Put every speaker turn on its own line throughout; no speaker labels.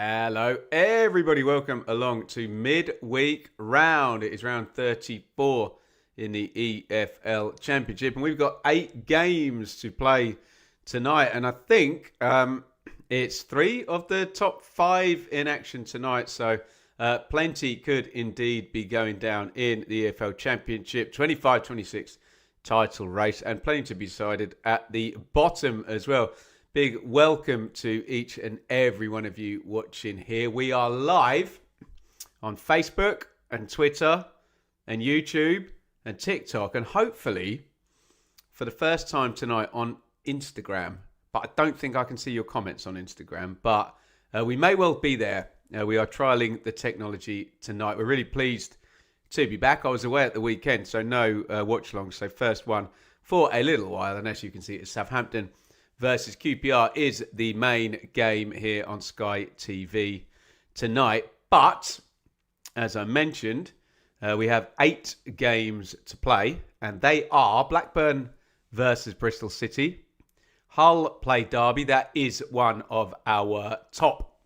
Hello, everybody. Welcome along to midweek round. It is round 34 in the EFL Championship, and we've got 8 games to play tonight. And I think it's 3 of the top 5 in action tonight. So plenty could indeed be going down in the EFL Championship. 25-26 title race, and plenty to be decided at the bottom as well. Big welcome to each and every one of you watching here. We are live on Facebook and Twitter and YouTube and TikTok, and hopefully for the first time tonight on Instagram. But I don't think I can see your comments on Instagram, but we may well be there. We are trialing the technology tonight. We're really pleased to be back. I was away at the weekend, so no watch along. So first one for a little while, and as you can see, it's Southampton versus QPR is the main game here on Sky TV tonight. But as I mentioned, we have 8 games to play, and they are Blackburn versus Bristol City, Hull play Derby. That is one of our top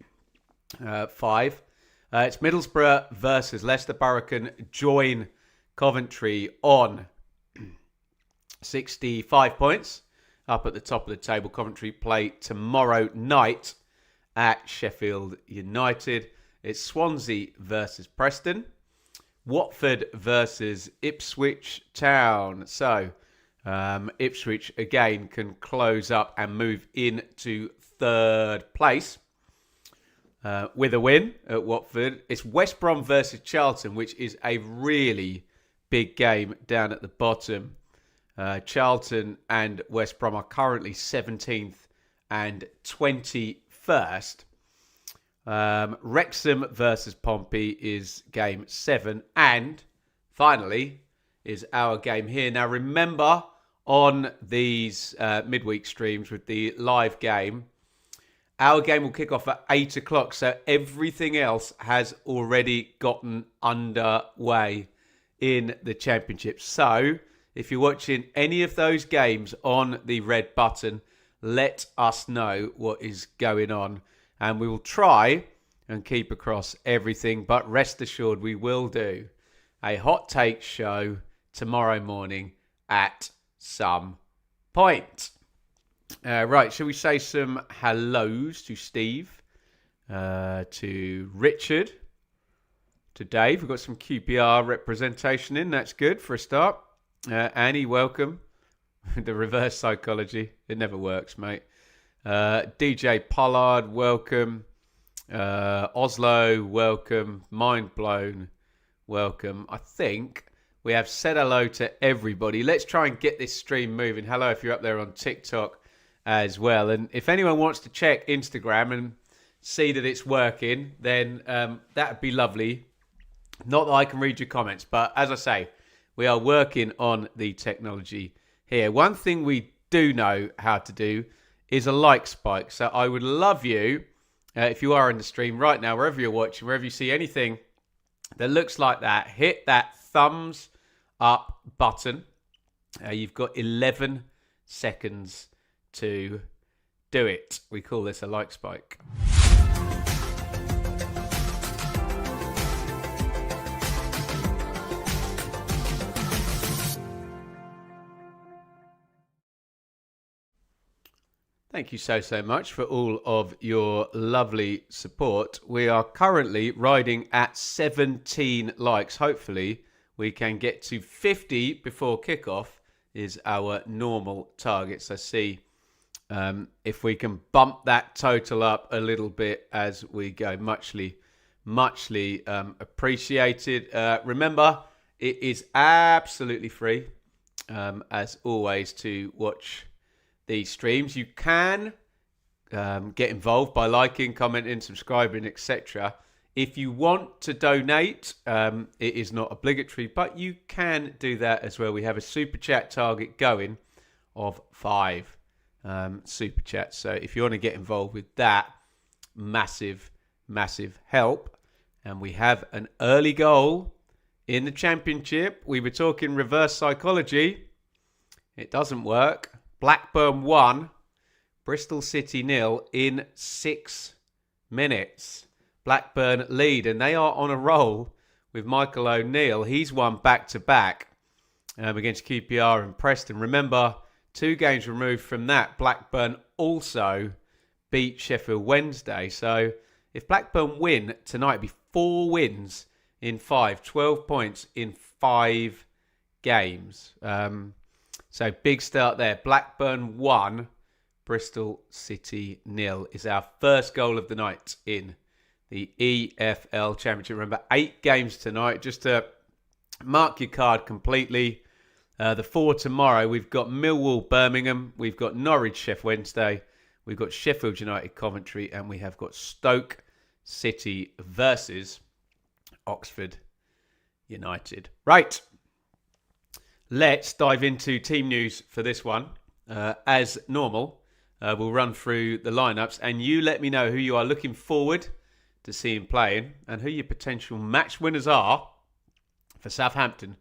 5. It's Middlesbrough versus Leicester. Borough can join Coventry on 65 points. Up at the top of the table. Coventry play tomorrow night at Sheffield United. It's Swansea versus Preston. Watford versus Ipswich Town. So Ipswich again can close up and move into 3rd place with a win at Watford. It's West Brom versus Charlton, which is a really big game down at the bottom. Charlton and West Brom are currently 17th and 21st. Wrexham versus Pompey is game 7. And finally is our game here. Now remember, on these midweek streams with the live game, our game will kick off at 8 o'clock. So everything else has already gotten underway in the Championship. So if you're watching any of those games on the red button, let us know what is going on. And we will try and keep across everything. But rest assured, we will do a hot take show tomorrow morning at some point. Right, shall we say some hellos to Steve, to Richard, to Dave? We've got some QPR representation in. That's good for a start. Annie, welcome. The reverse psychology. It never works, mate. DJ Pollard, welcome. Oslo, welcome. Mind blown, welcome. I think we have said hello to everybody. Let's try and get this stream moving. Hello if you're up there on TikTok as well. And if anyone wants to check Instagram and see that it's working, then that would be lovely. Not that I can read your comments, but as I say, we are working on the technology here. One thing we do know how to do is a like spike. So I would love you, if you are in the stream right now, wherever you're watching, wherever you see anything that looks like that, hit that thumbs up button. You've got 11 seconds to do it. We call this a like spike. Thank you so much for all of your lovely support. We are currently riding at 17 likes. Hopefully we can get to 50 before kickoff is our normal target. So see if we can bump that total up a little bit as we go. Muchly appreciated. Remember, it is absolutely free, as always, to watch these streams. You can get involved by liking, commenting, subscribing, etc. If you want to donate, it is not obligatory, but you can do that as well. We have a super chat target going of 5 super chats. So if you want to get involved with that, massive help. And we have an early goal in the Championship. We were talking reverse psychology. It doesn't work. Blackburn 1, Bristol City 0 in 6 minutes. Blackburn lead, and they are on a roll with Michael O'Neill. He's won back-to-back against QPR and Preston. Remember, 2 games removed from that, Blackburn also beat Sheffield Wednesday. So if Blackburn win tonight, it'd be 4 wins in 5, 12 points in 5 games. So big start there. Blackburn 1, Bristol City 0 is our first goal of the night in the EFL Championship. Remember, 8 games tonight. Just to mark your card completely. The 4 tomorrow, we've got Millwall, Birmingham. We've got Norwich, Sheffield Wednesday. We've got Sheffield United, Coventry. And we have got Stoke City versus Oxford United. Right. Let's dive into team news for this one. As normal, we'll run through the lineups. And you let me know who you are looking forward to seeing playing and who your potential match winners are for Southampton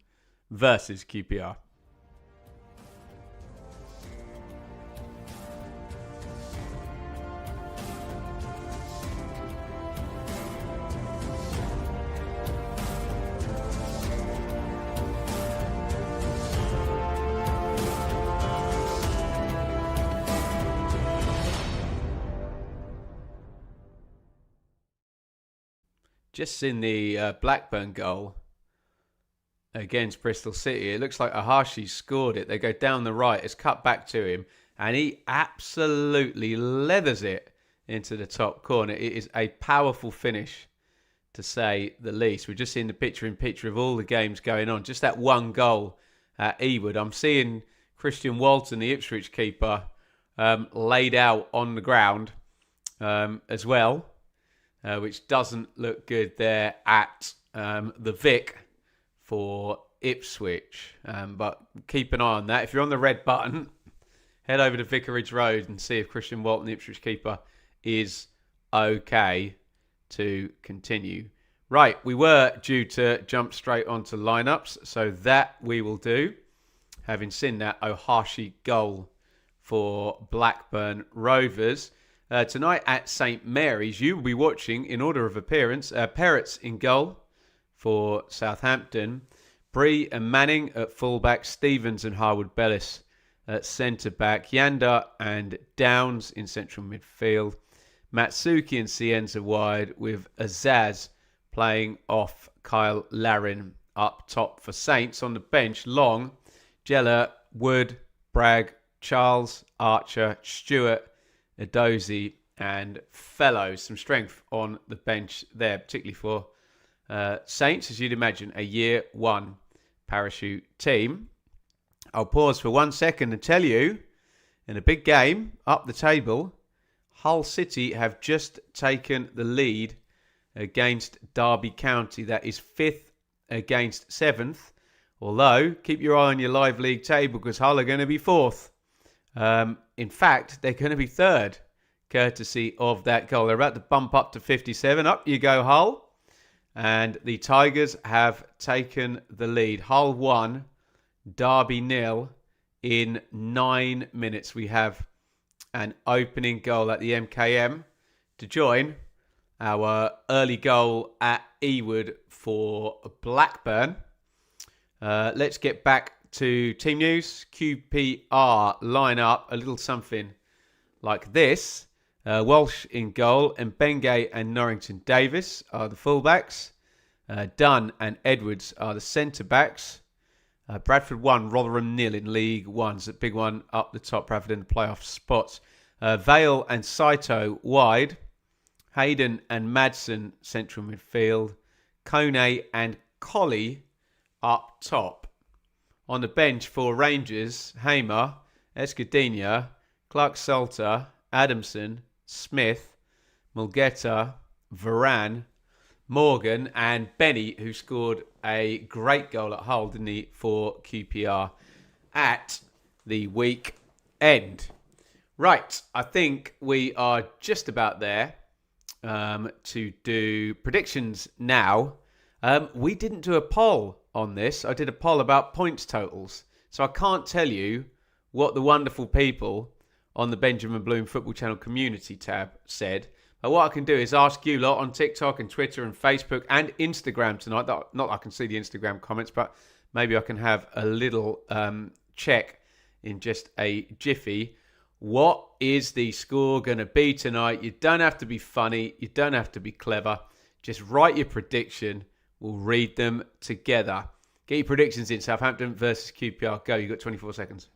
versus QPR. Just in the Blackburn goal against Bristol City, it looks like Ahashi scored it. They go down the right, it's cut back to him, and he absolutely leathers it into the top corner. It is a powerful finish, to say the least. We're just seeing the picture-in-picture of all the games going on. Just that one goal at Ewood. I'm seeing Christian Walton, the Ipswich keeper, laid out on the ground as well. Which doesn't look good there at the Vic for Ipswich. But keep an eye on that. If you're on the red button, head over to Vicarage Road and see if Christian Walton, the Ipswich keeper, is okay to continue. Right, we were due to jump straight onto lineups, so that we will do. Having seen that Ohashi goal for Blackburn Rovers. Tonight at St Mary's, you will be watching, in order of appearance, Perrotts in goal for Southampton, Bree and Manning at fullback, Stevens and Harwood-Bellis at centre-back, Yanda and Downs in central midfield, Matsuki and Cienza wide, with Azaz playing off Kyle Larin up top for Saints. On the bench, Long, Jella, Wood, Bragg, Charles, Archer, Stewart, Edozie and Fellows. Some strength on the bench there, particularly for Saints, as you'd imagine, a year 1 parachute team. I'll pause for 1 second and tell you, in a big game up the table, Hull City have just taken the lead against Derby County. That is 5th against 7th. Although, keep your eye on your live league table because Hull are going to be 4th. In fact, they're going to be 3rd, courtesy of that goal. They're about to bump up to 57. Up you go, Hull. And the Tigers have taken the lead. Hull 1, Derby 0 in 9 minutes. We have an opening goal at the MKM to join our early goal at Ewood for Blackburn. Let's get back to team news. QPR line up a little something like this. Walsh in goal, and Bengay and Norrington Davis are the fullbacks. Dunn and Edwards are the centre-backs. Bradford 1, Rotherham 0 in League 1. It's a big one up the top, Bradford in the playoff spots. Vale and Saito wide. Hayden and Madsen central midfield. Kone and Colley up top. On the bench for Rangers, Hamer, Escudinha, Clark-Salter, Adamson, Smith, Mulgeta, Varane, Morgan and Benny, who scored a great goal at Hull, didn't he, for QPR at the weekend. Right, I think we are just about there to do predictions now. We didn't do a poll on this. I did a poll about points totals. So I can't tell you what the wonderful people on the Benjamin Bloom Football Channel community tab said. But what I can do is ask you lot on TikTok and Twitter and Facebook and Instagram tonight. Not that I can see the Instagram comments, but maybe I can have a little check in just a jiffy. What is the score going to be tonight? You don't have to be funny. You don't have to be clever. Just write your prediction. We'll read them together. Get your predictions in. Southampton versus QPR. Go. You've got 24 seconds.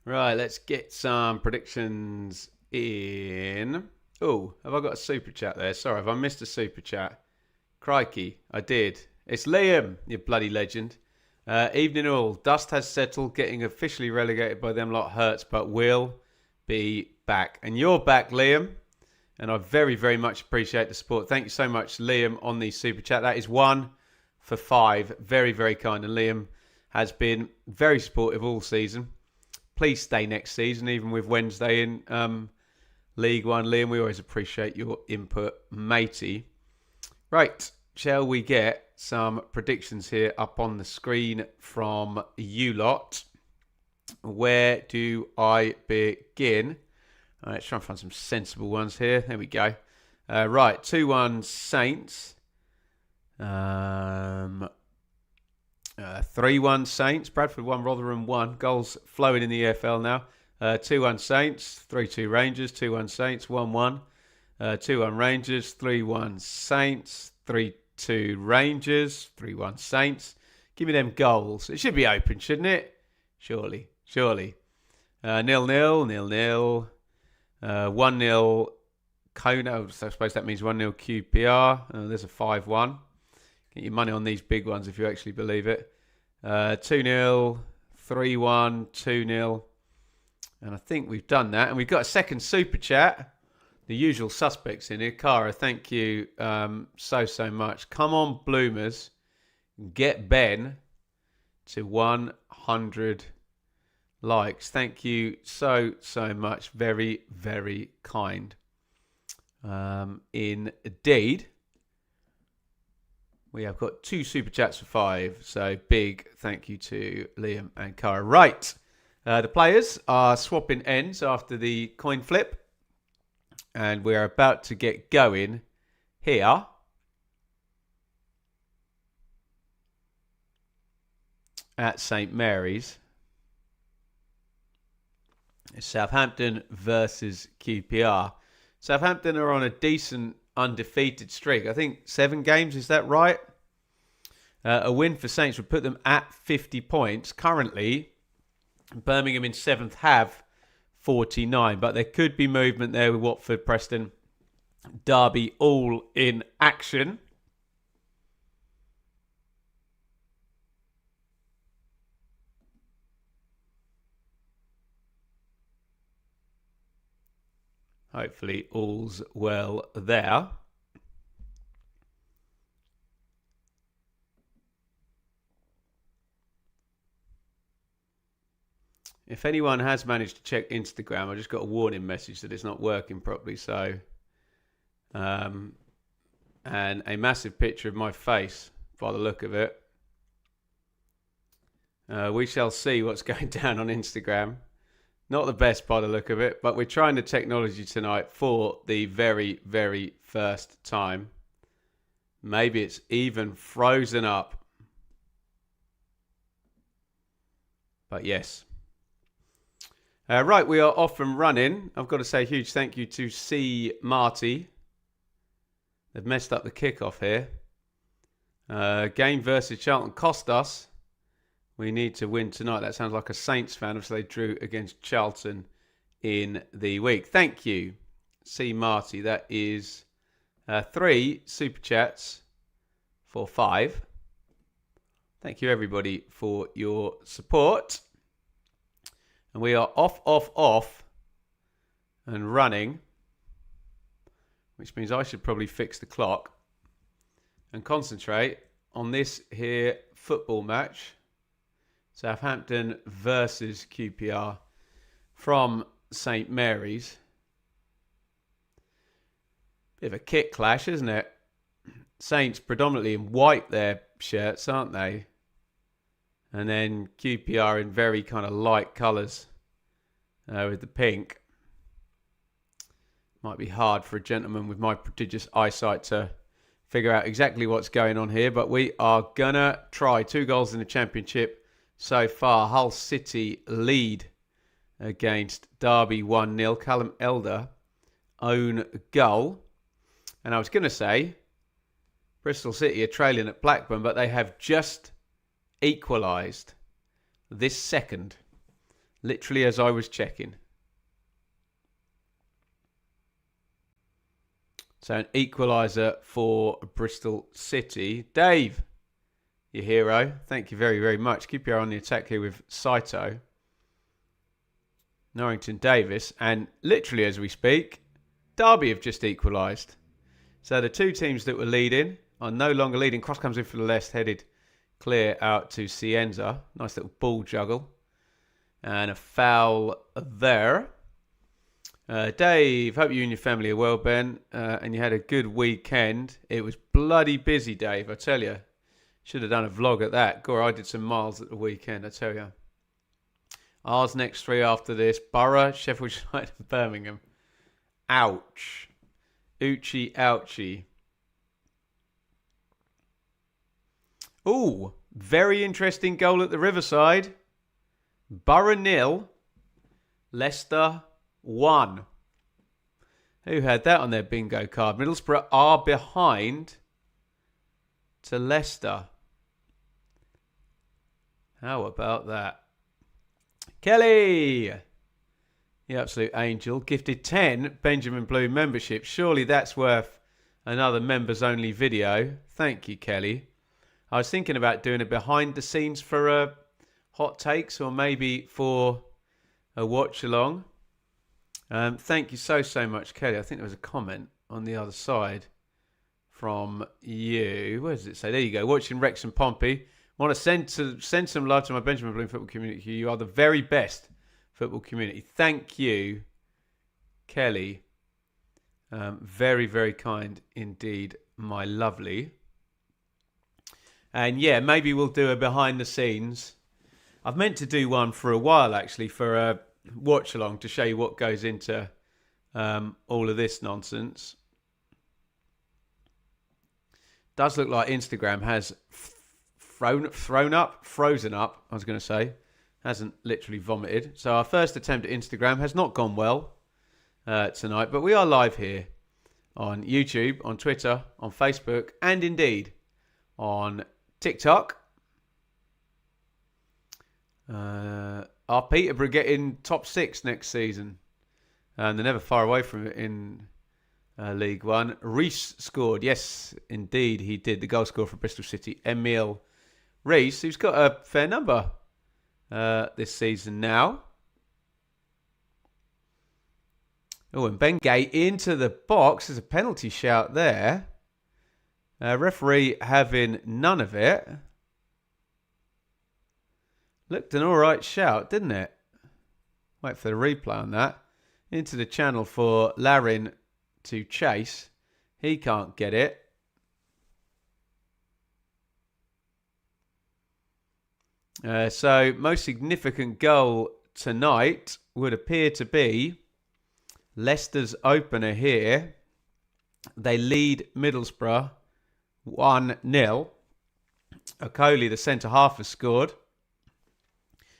Right, let's get some predictions in. Oh, have I got a super chat there? Sorry, have I missed a super chat? Crikey, I did. It's Liam, you bloody legend. Evening all. Dust has settled. Getting officially relegated by them lot hurts, but we'll be back. And you're back, Liam. And I very, very much appreciate the support. Thank you so much, Liam, on the super chat. That is 1 for 5. Very, very kind. And Liam has been very supportive all season. Please stay next season, even with Wednesday in League One. Liam, we always appreciate your input, matey. Right, shall we get some predictions here up on the screen from you lot? Where do I begin? Let's try and find some sensible ones here. There we go. Right, 2-1 Saints. 3-1 Saints. Bradford 1, Rotherham 1. Goals flowing in the EFL now. 2-1 Saints. 3-2 Rangers. 2-1 Saints. 1-1. 2-1 Rangers. 3-1 Saints. 3-2 Rangers. 3-1 Saints. Give me them goals. It should be open, shouldn't it? Surely. 0-0. 0-0. 1-0 Kona. So I suppose that means 1-0 QPR. There's a 5-1. Get your money on these big ones if you actually believe it. 2-0, 3-1, 2-0. And I think we've done that. And we've got a second super chat. The usual suspects in here. Cara, thank you so much. Come on, Bloomers. Get Ben to 100 likes. Thank you so much. Very, very kind. Indeed. We have got 2 super chats for 5. So big thank you to Liam and Cara. Right. The players are swapping ends after the coin flip. And we're about to get going here. At St. Mary's. It's Southampton versus QPR. Southampton are on a decent undefeated streak. I think 7 games, is that right? A win for Saints would put them at 50 points. Currently, Birmingham in 7th have 49, but there could be movement there with Watford, Preston, Derby all in action. Hopefully all's well there. If anyone has managed to check Instagram, I just got a warning message that it's not working properly. So, and a massive picture of my face by the look of it. We shall see what's going down on Instagram. Not the best by the look of it, but we're trying the technology tonight for the very, very first time. Maybe it's even frozen up. But yes. Right, we are off and running. I've got to say a huge thank you to C. Marty. They've messed up the kickoff here. Game versus Charlton cost us. We need to win tonight. That sounds like a Saints fan, so they drew against Charlton in the week. Thank you, C. Marty. That is 3 super chats for 5. Thank you, everybody, for your support. And we are off, and running, which means I should probably fix the clock and concentrate on this here football match. Southampton versus QPR from St Mary's. Bit of a kit clash, isn't it? Saints predominantly in white, their shirts, aren't they? And then QPR in very kind of light colours with the pink. Might be hard for a gentleman with my prodigious eyesight to figure out exactly what's going on here, but we are gonna try. 2 goals in the Championship so far. Hull City lead against Derby 1-0. Callum Elder own goal. And I was going to say Bristol City are trailing at Blackburn, but they have just equalised this second, literally as I was checking. So an equaliser for Bristol City. Dave, your hero. Thank you very, very much. QPR on the attack here with Saito, Norrington Davis, and literally as we speak, Derby have just equalised. So the 2 teams that were leading are no longer leading. Cross comes in for the left, headed clear out to Cienza. Nice little ball juggle. And a foul there. Dave, hope you and your family are well, Ben. And you had a good weekend. It was bloody busy, Dave, I tell you. Should have done a vlog at that. Gore, I did some miles at the weekend, I tell you. Ours next 3 after this. Borough, Sheffield United and Birmingham. Ouch. Ouchie, ouchie. Ooh, very interesting goal at the Riverside. Borough 0, Leicester 1. Who had that on their bingo card? Middlesbrough are behind to Leicester. How about that? Kelly, the absolute angel, gifted 10 Benjamin Blue membership. Surely that's worth another members only video. Thank you, Kelly. I was thinking about doing a behind the scenes for hot takes, or maybe for a watch along. Thank you so much, Kelly. I think there was a comment on the other side from you. Where does it say? There you go. Watching Wrexham Pompey. Want to send some love to my Benjamin Bloom football community. You are the very best football community. Thank you, Kelly. Very, very kind indeed, my lovely. And yeah, maybe we'll do a behind the scenes. I've meant to do one for a while, actually, for a watch along to show you what goes into all of this nonsense. Does look like Instagram has frozen up, I was going to say. Hasn't literally vomited. So our first attempt at Instagram has not gone well tonight, but we are live here on YouTube, on Twitter, on Facebook, and indeed on TikTok. Are Peterborough getting top 6 next season? And they're never far away from it in League One. Reece scored. Yes, indeed, he did. The goal scorer for Bristol City, Emile Reece, who's got a fair number this season now. Oh, and Ben Gay into the box. There's a penalty shout there. Referee having none of it. Looked an all right shout, didn't it? Wait for the replay on that. Into the channel for Larin to chase. He can't get it. So, most significant goal tonight would appear to be Leicester's opener here. They lead Middlesbrough 1-0. Okoli, the centre-half, has scored.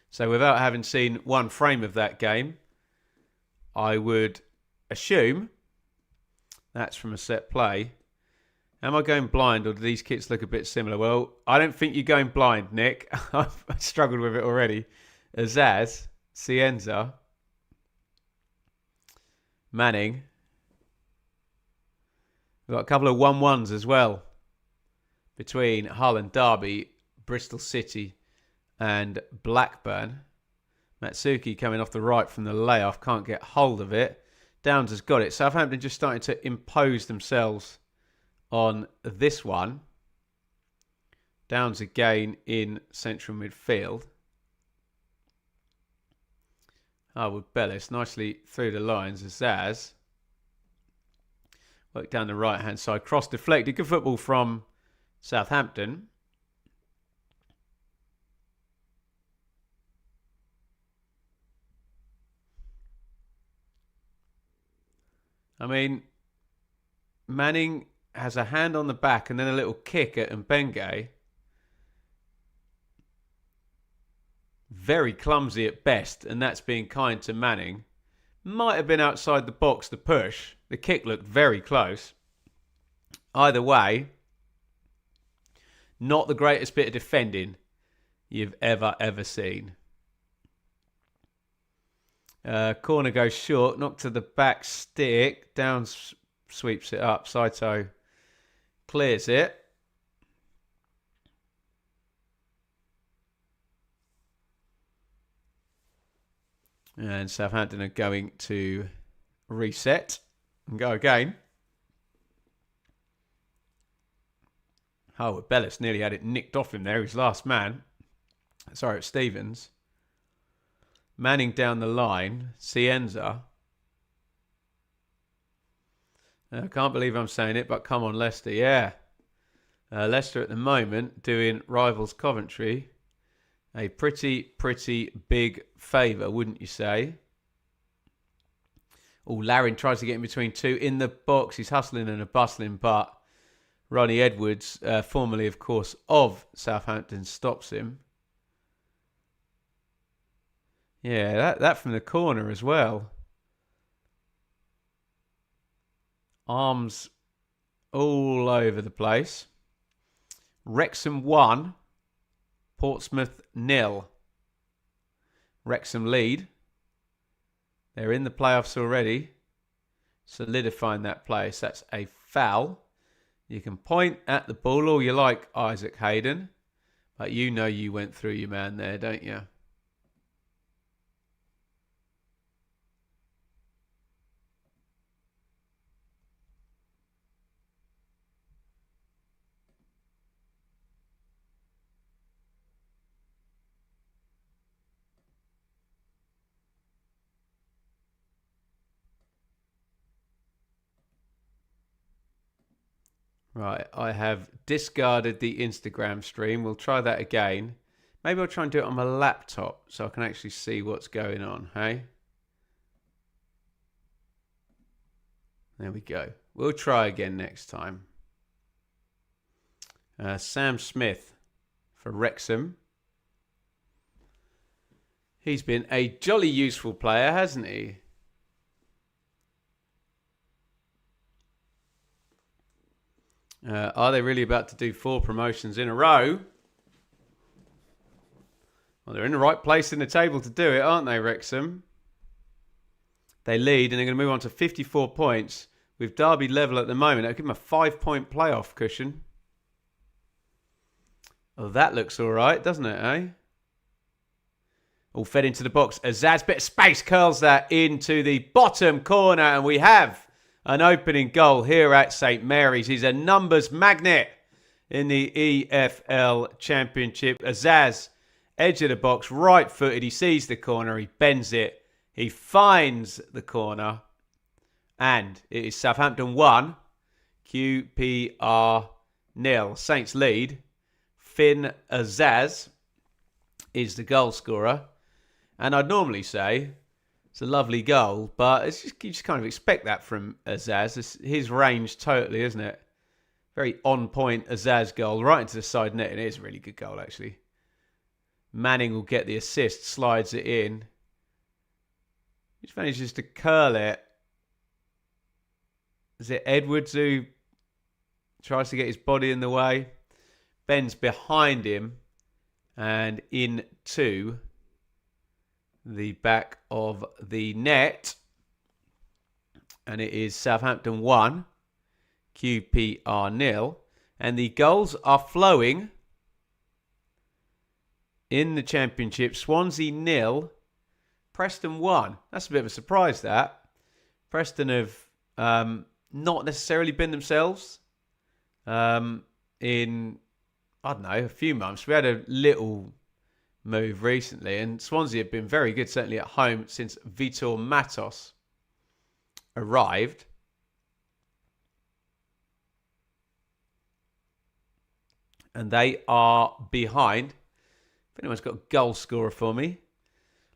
So without having seen one frame of that game, I would assume that's from a set play. Am I going blind, or do these kits look a bit similar? Well, I don't think you're going blind, Nick. I've struggled with it already. Azaz, Cienza, Manning. We've got a couple of 1-1s as well between Hull and Derby, Bristol City and Blackburn. Matsuki coming off the right from the layoff. Can't get hold of it. Downs has got it. Southampton just starting to impose themselves on this one. Downs again in central midfield. Harwood Bellis nicely through the lines. Azaz worked down the right-hand side. Cross deflected. Good football from Southampton. I mean, Manning has a hand on the back and then a little kick at Mbenge. Very clumsy at best, and that's being kind to Manning. Might have been outside the box, the push. The kick looked very close. Either way, not the greatest bit of defending you've ever seen. Corner goes short, knocked to the back stick. Downs sweeps it up. Saito clears it. And Southampton are going to reset and go again. Harwood Bellis nearly had it nicked off him there. His last man. Sorry, it's Stevens. Manning down the line. Cienza. I can't believe I'm saying it, but come on, Leicester. Yeah. Leicester at the moment doing rivals Coventry a pretty big favour, wouldn't you say? Oh, Larin tries to get in between two in the box. He's hustling and bustling, but Ronnie Edwards, formerly, of course, of Southampton, stops him. Yeah, that from the corner as well. Arms all over the place. Wrexham 1, Portsmouth 0. Wrexham lead. They're in the playoffs already, solidifying that place. That's a foul. You can point at the ball all you like, Isaac Hayden, but you know you went through your man there, don't you? Right, I have discarded the Instagram stream. We'll try that again. Maybe I'll try and do it on my laptop so I can actually see what's going on, hey? There we go. We'll try again next time. Sam Smith for Wrexham. He's been a jolly useful player, hasn't he? Are they really about to do 4 promotions in a row? Well, they're in the right place in the table to do it, aren't they, Wrexham? They lead and they're going to move on to 54 points with Derby level at the moment. That'll give them a 5-point playoff cushion. Well, that looks all right, doesn't it, eh? All fed into the box. Azaz, bit of space, curls that into the bottom corner, and we have an opening goal here at St Mary's. He's a numbers magnet in the EFL Championship. Azaz, edge of the box, right-footed. He sees the corner. He bends it. He finds the corner. And it is Southampton 1, QPR 0. Saints lead. Finn Azaz is the goal scorer. And I'd normally say it's a lovely goal, but it's just, you just kind of expect that from Azaz. It's his range totally, isn't it? Very on-point Azaz goal, right into the side net, and it is a really good goal, actually. Manning will get the assist, slides it in. He just manages to curl it. Is it Edwards who tries to get his body in the way? Bends behind him and into the back of the net. And it is Southampton 1, QPR 0. And the goals are flowing in the Championship. Swansea 0, Preston 1. That's a bit of a surprise, that. Preston have not necessarily been themselves in I don't know, a few months. We had a little move recently, and Swansea have been very good, certainly at home, since Vitor Matos arrived. And they are behind. If anyone's got a goal scorer for me,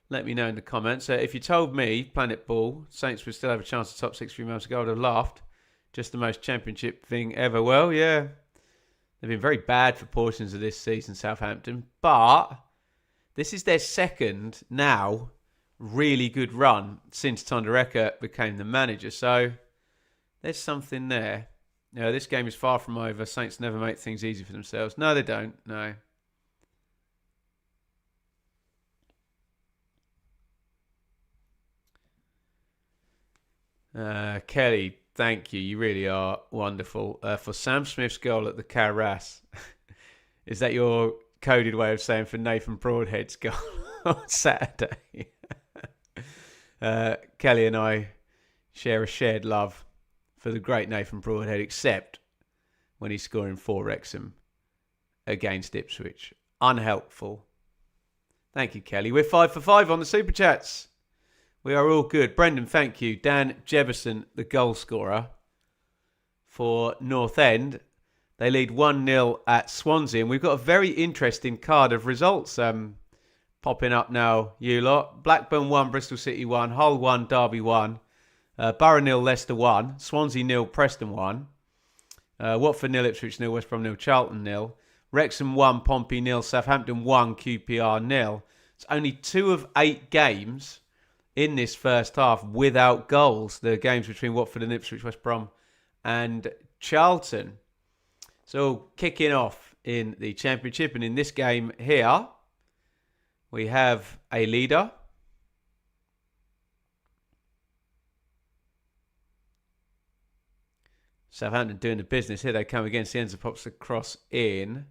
let me know in the comments. If you told me, Planet Ball, Saints would still have a chance to top 6 3 months ago, I would have laughed. Just the most championship thing ever. Well, yeah, they've been very bad for portions of this season, Southampton. But this is their second now really good run since Tondereka became the manager. So there's something there. This game is far from over. Saints never make things easy for themselves. No, they don't. No. Kelly, thank you. You really are wonderful. For Sam Smith's goal at the Carras, is that your coded way of saying for Nathan Broadhead's goal on Saturday? Kelly and I share a shared love for the great Nathan Broadhead, except when he's scoring for Wrexham against Ipswich. Unhelpful. Thank you, Kelly. We're 5 for 5 on the Super Chats. We are all good. Brendan, thank you. Dan Jefferson, the goal scorer for North End. They lead 1-0 at Swansea. And we've got a very interesting card of results popping up now, you lot. Blackburn 1, Bristol City 1, Hull 1, Derby 1. Borough 0, Leicester 1. Swansea 0, Preston 1. Watford 0, Ipswich 0, West Brom 0, Charlton 0. Wrexham 1, Pompey 0, Southampton 1, QPR 0. It's only 2 of 8 games in this first half without goals. The games between Watford and Ipswich, West Brom and Charlton. So kicking off in the Championship, and in this game here, we have a leader. Southampton doing the business. Here they come against the Enzo, pops the cross in.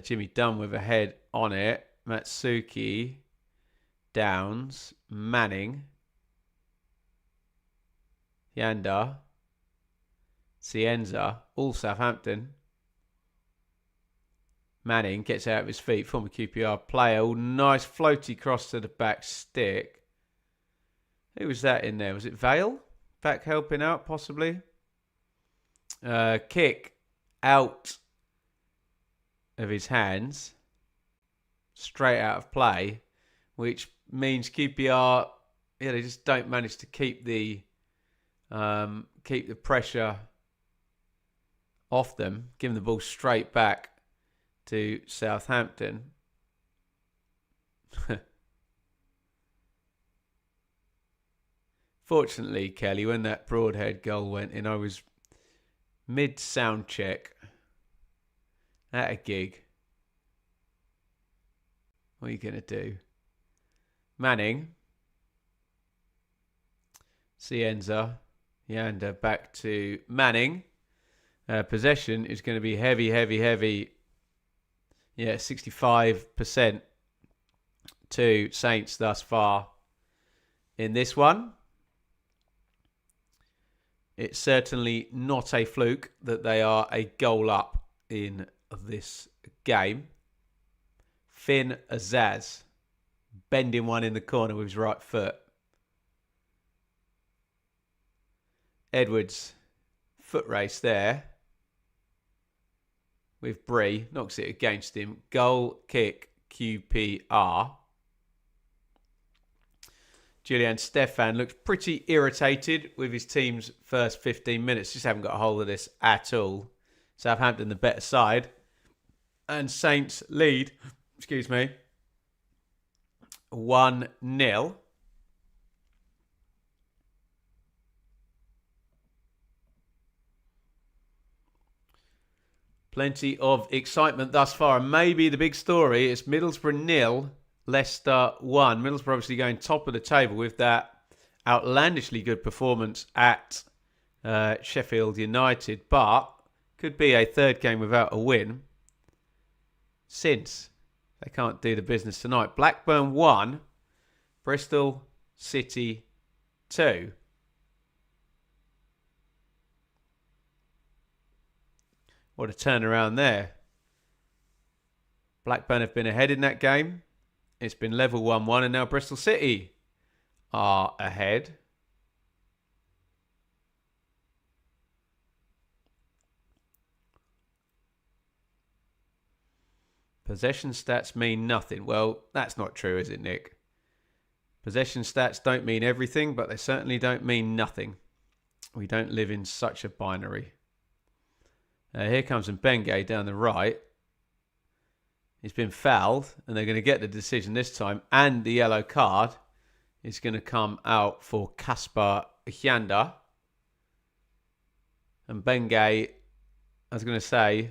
Jimmy Dunn with a head on it. Matsuki, Downs, Manning, Yanda, Cienza, all Southampton. Manning gets out of his feet, former QPR player. All nice floaty cross to the back stick. Who was that in there? Was it Vale? Back helping out, possibly. Kick out of his hands. Straight out of play. Which means QPR, they just don't manage to keep the pressure off them, giving the ball straight back to Southampton. Fortunately, Kelly, when that Broadhead goal went in, I was mid-sound check at a gig. What are you going to do? Manning. Cienza. Yanda back to Manning. Possession is going to be heavy. Yeah, 65% to Saints thus far in this one. It's certainly not a fluke that they are a goal up in this game. Finn Azaz bending one in the corner with his right foot. Edwards, foot race there with Bree, knocks it against him. Goal kick QPR. Julian Stefan looks pretty irritated with his team's first 15 minutes. Just haven't got a hold of this at all. Southampton the better side. And Saints lead, 1-0. Plenty of excitement thus far. And maybe the big story is Middlesbrough 0, Leicester 1. Middlesbrough obviously going top of the table with that outlandishly good performance at Sheffield United. But could be a third game without a win, since they can't do the business tonight. Blackburn 1, Bristol City 2. What a turnaround there Blackburn have been ahead in that game. It's been level 1-1, and now Bristol City are ahead. Possession stats mean nothing. Well, that's not true, is it, Nick? Possession stats don't mean everything, but they certainly don't mean nothing. We don't live in such a binary. Here comes Mbenge down the right. He's been fouled, and they're going to get the decision this time. And the yellow card is going to come out for Kasper Hyanda. And Mbenge, I was going to say,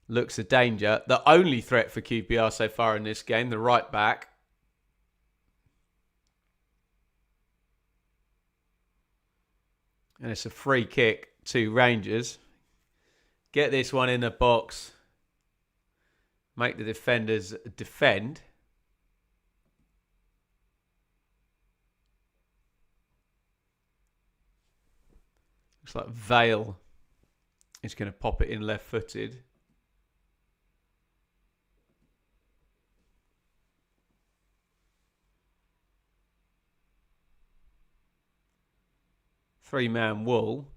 looks a danger. The only threat for QPR so far in this game, the right back. And it's a free kick to Rangers. Get this one in the box. Make the defenders defend. Looks like Vale is going to pop it in left-footed. Three-man wall.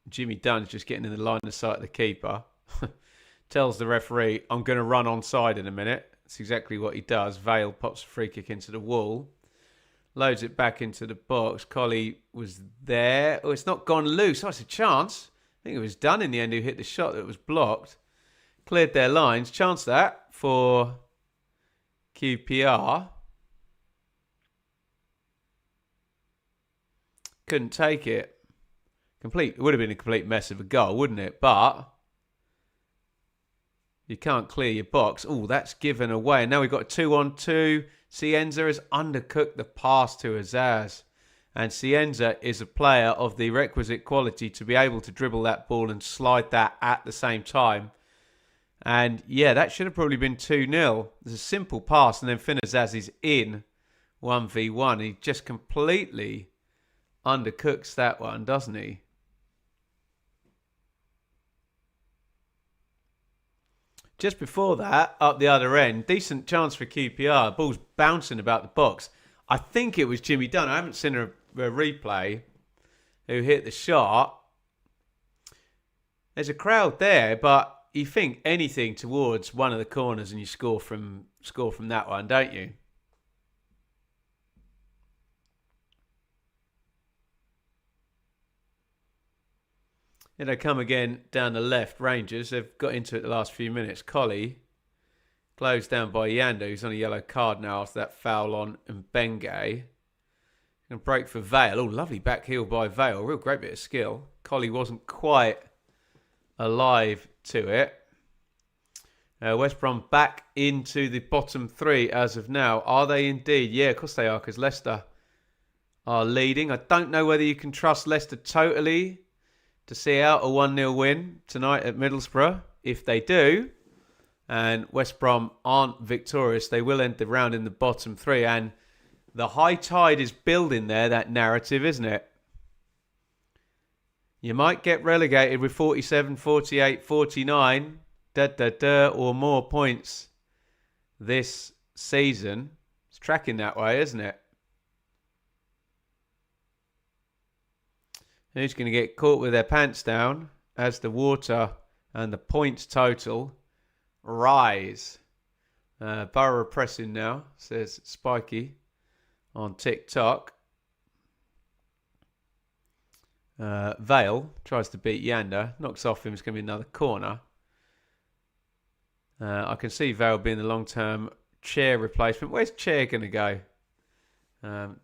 Jimmy Dunn's just getting in the line of sight of the keeper. Tells the referee, I'm going to run onside in a minute. That's exactly what he does. Vale pops a free kick into the wall. Loads it back into the box. Colley was there. Oh, it's not gone loose. Oh, it's a chance. I think it was Dunn in the end who hit the shot that was blocked. Cleared their lines. Chance that for QPR. Couldn't take it. It would have been a complete mess of a goal, wouldn't it? But you can't clear your box. Oh, that's given away. And now we've got a 2-on-2. Cienza has undercooked the pass to Azaz. And Cienza is a player of the requisite quality to be able to dribble that ball and slide that at the same time. And yeah, that should have probably been 2-0. There's a simple pass, and then Finn Azaz is in 1v1. He just completely undercooks that one, doesn't he? Just before that, up the other end, decent chance for QPR. Ball's bouncing about the box. I think it was Jimmy Dunn. I haven't seen a replay who hit the shot. There's a crowd there, but you think anything towards one of the corners and you score from that one, don't you? Here they come again down the left. Rangers, they've got into it the last few minutes. Colley, closed down by Yanda, who's on a yellow card now after that foul on Mbenge. Going to break for Vale. Oh, lovely back heel by Vale. Real great bit of skill. Colley wasn't quite alive to it. West Brom back into the bottom three as of now. Are they indeed? Yeah, of course they are, because Leicester are leading. I don't know whether you can trust Leicester totally to see out a 1-0 win tonight at Middlesbrough. If they do, and West Brom aren't victorious, they will end the round in the bottom three. And the high tide is building there, that narrative, isn't it? You might get relegated with 47, 48, 49, or more points this season. It's tracking that way, isn't it? Who's going to get caught with their pants down as the water and the points total rise? Borough pressing now, says Spiky on TikTok. Vale tries to beat Yanda, knocks off him. It's going to be another corner. I can see Vale being the long-term Chair replacement. Where's Chair going to go?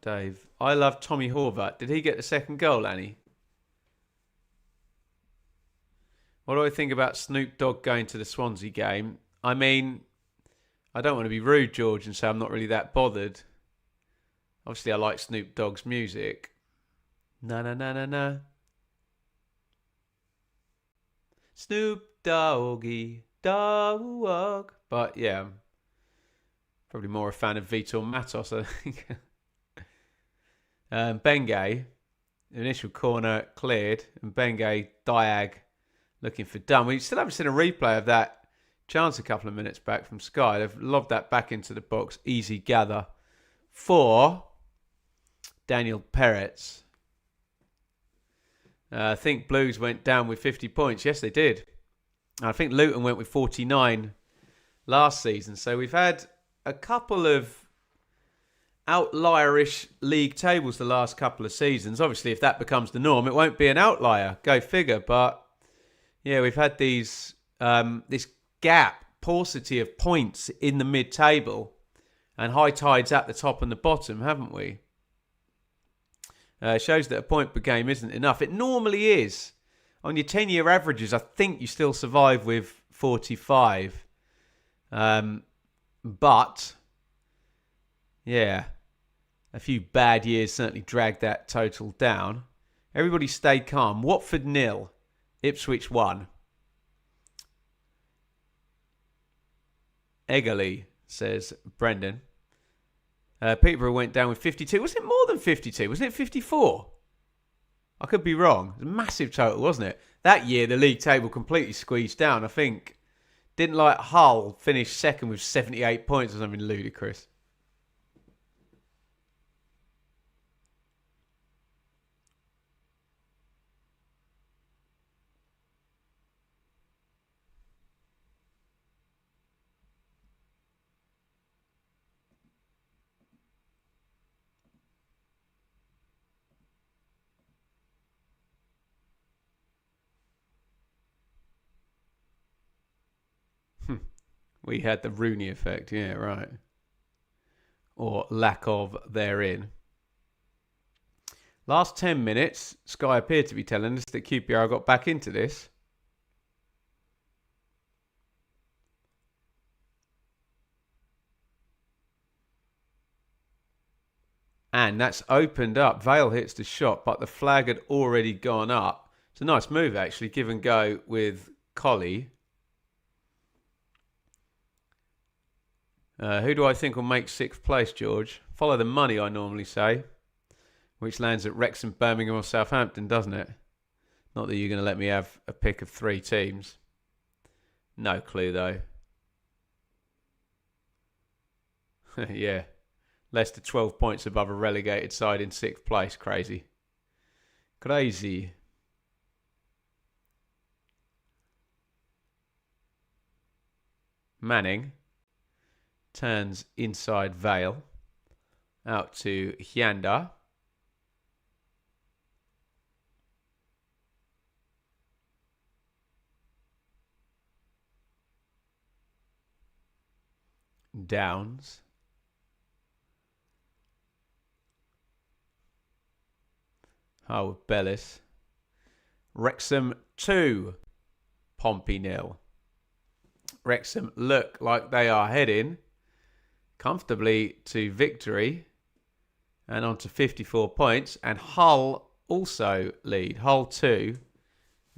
Dave. I love Tommy Horvath. Did he get the second goal, Annie? What do I think about Snoop Dogg going to the Swansea game? I mean, I don't want to be rude, George, and say I'm not really that bothered. Obviously, I like Snoop Dogg's music. Na na na na na. Snoop Doggy Dogg. But yeah, I'm probably more a fan of Vitor Matos, I think. Mbenge, initial corner cleared, and Mbenge Diag looking for Dunn. We still haven't seen a replay of that chance a couple of minutes back from Sky. They've lobbed that back into the box. Easy gather for Daniel Peretz. I think Blues went down with 50 points. Yes, they did. I think Luton went with 49 last season. So we've had a couple of outlierish league tables the last couple of seasons. Obviously, if that becomes the norm, it won't be an outlier. Go figure. But yeah, we've had these this gap, paucity of points in the mid-table and high tides at the top and the bottom, haven't we? Shows that a point per game isn't enough. It normally is. On your 10-year averages, I think you still survive with 45. But, yeah, a few bad years certainly dragged that total down. Everybody stayed calm. Watford 0, Ipswich 1. Eggerly, says Brendan. Peterborough went down with 52. Was it more than 52? Wasn't it 54? I could be wrong. It was a massive total, wasn't it? That year, the league table completely squeezed down. I think, didn't like Hull finish second with 78 points or something ludicrous. We had the Rooney effect, yeah, right. Or lack of therein. Last 10 minutes, Sky appeared to be telling us that QPR got back into this. And that's opened up. Vale hits the shot, but the flag had already gone up. It's a nice move, actually. Give and go with Colley. Who do I think will make 6th place, George? Follow the money, I normally say. Which lands at Wrexham, Birmingham or Southampton, doesn't it? Not that you're going to let me have a pick of 3 teams. No clue, though. Yeah. Leicester 12 points above a relegated side in 6th place. Crazy. Crazy. Manning turns inside Vale. Out to Hyanda. Downs. Oh, Bellis. Wrexham 2. Pompey 0. Wrexham look like they are heading comfortably to victory and on to 54 points. And Hull also lead. Hull 2,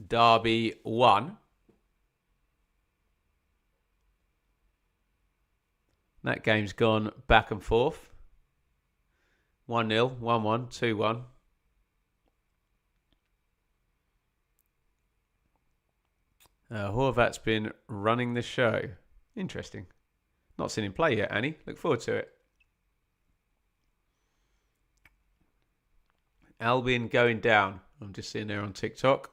Derby 1. That game's gone back and forth. 1-0, 1-1, 2-1. Horvat's been running the show. Interesting. Not seen him play yet, Annie. Look forward to it. Albion going down. I'm just seeing there on TikTok.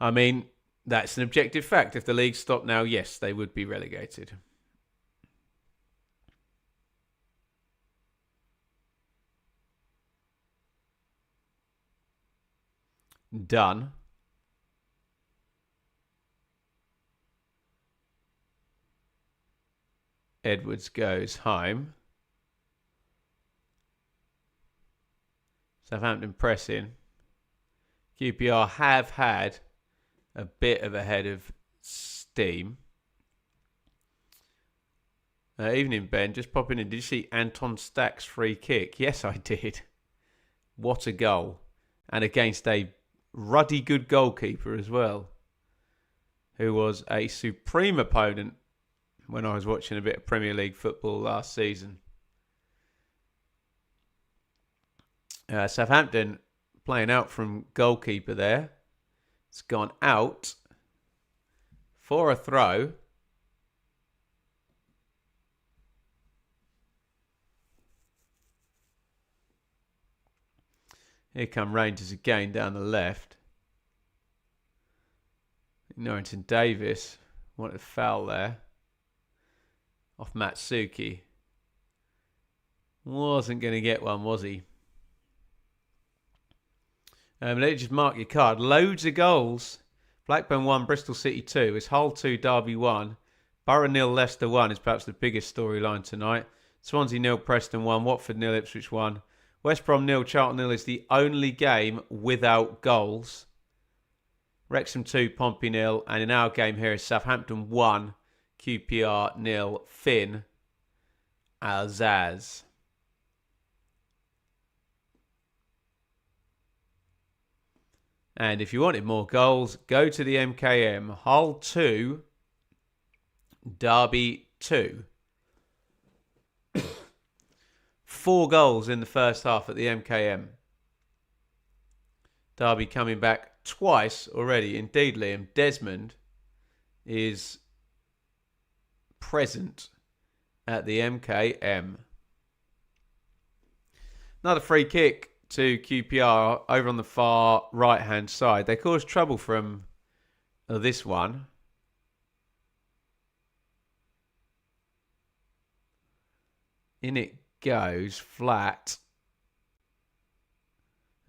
I mean, that's an objective fact. If the league stopped now, yes, they would be relegated. Done. Edwards goes home. Southampton pressing. QPR have had a bit of a head of steam. Evening, Ben. Just popping in. Did you see Anton Stack's free kick? Yes, I did. What a goal. And against a ruddy good goalkeeper as well, who was a supreme opponent when I was watching a bit of Premier League football last season. Southampton playing out from goalkeeper there. It's gone out for a throw. Here come Rangers again down the left. Norrington Davis wanted a foul there. Off Matsuki. Wasn't going to get one, was he? Let me just mark your card. Loads of goals. Blackburn 1, Bristol City 2. It's Hull 2, Derby 1. Borough 0, Leicester 1 is perhaps the biggest storyline tonight. Swansea 0, Preston 1. Watford 0, Ipswich 1. West Brom 0, Charlton 0 is the only game without goals. Wrexham 2, Pompey 0. And in our game here is Southampton 1, QPR 0, Finn Alzaz. And if you wanted more goals, go to the MKM. Hull 2, Derby 2. 4 goals in the first half at the MKM. Derby coming back twice already. Indeed, Liam, Desmond is present at the MKM. Another free kick to QPR over on the far right-hand side. They caused trouble from this one. In it goes, flat.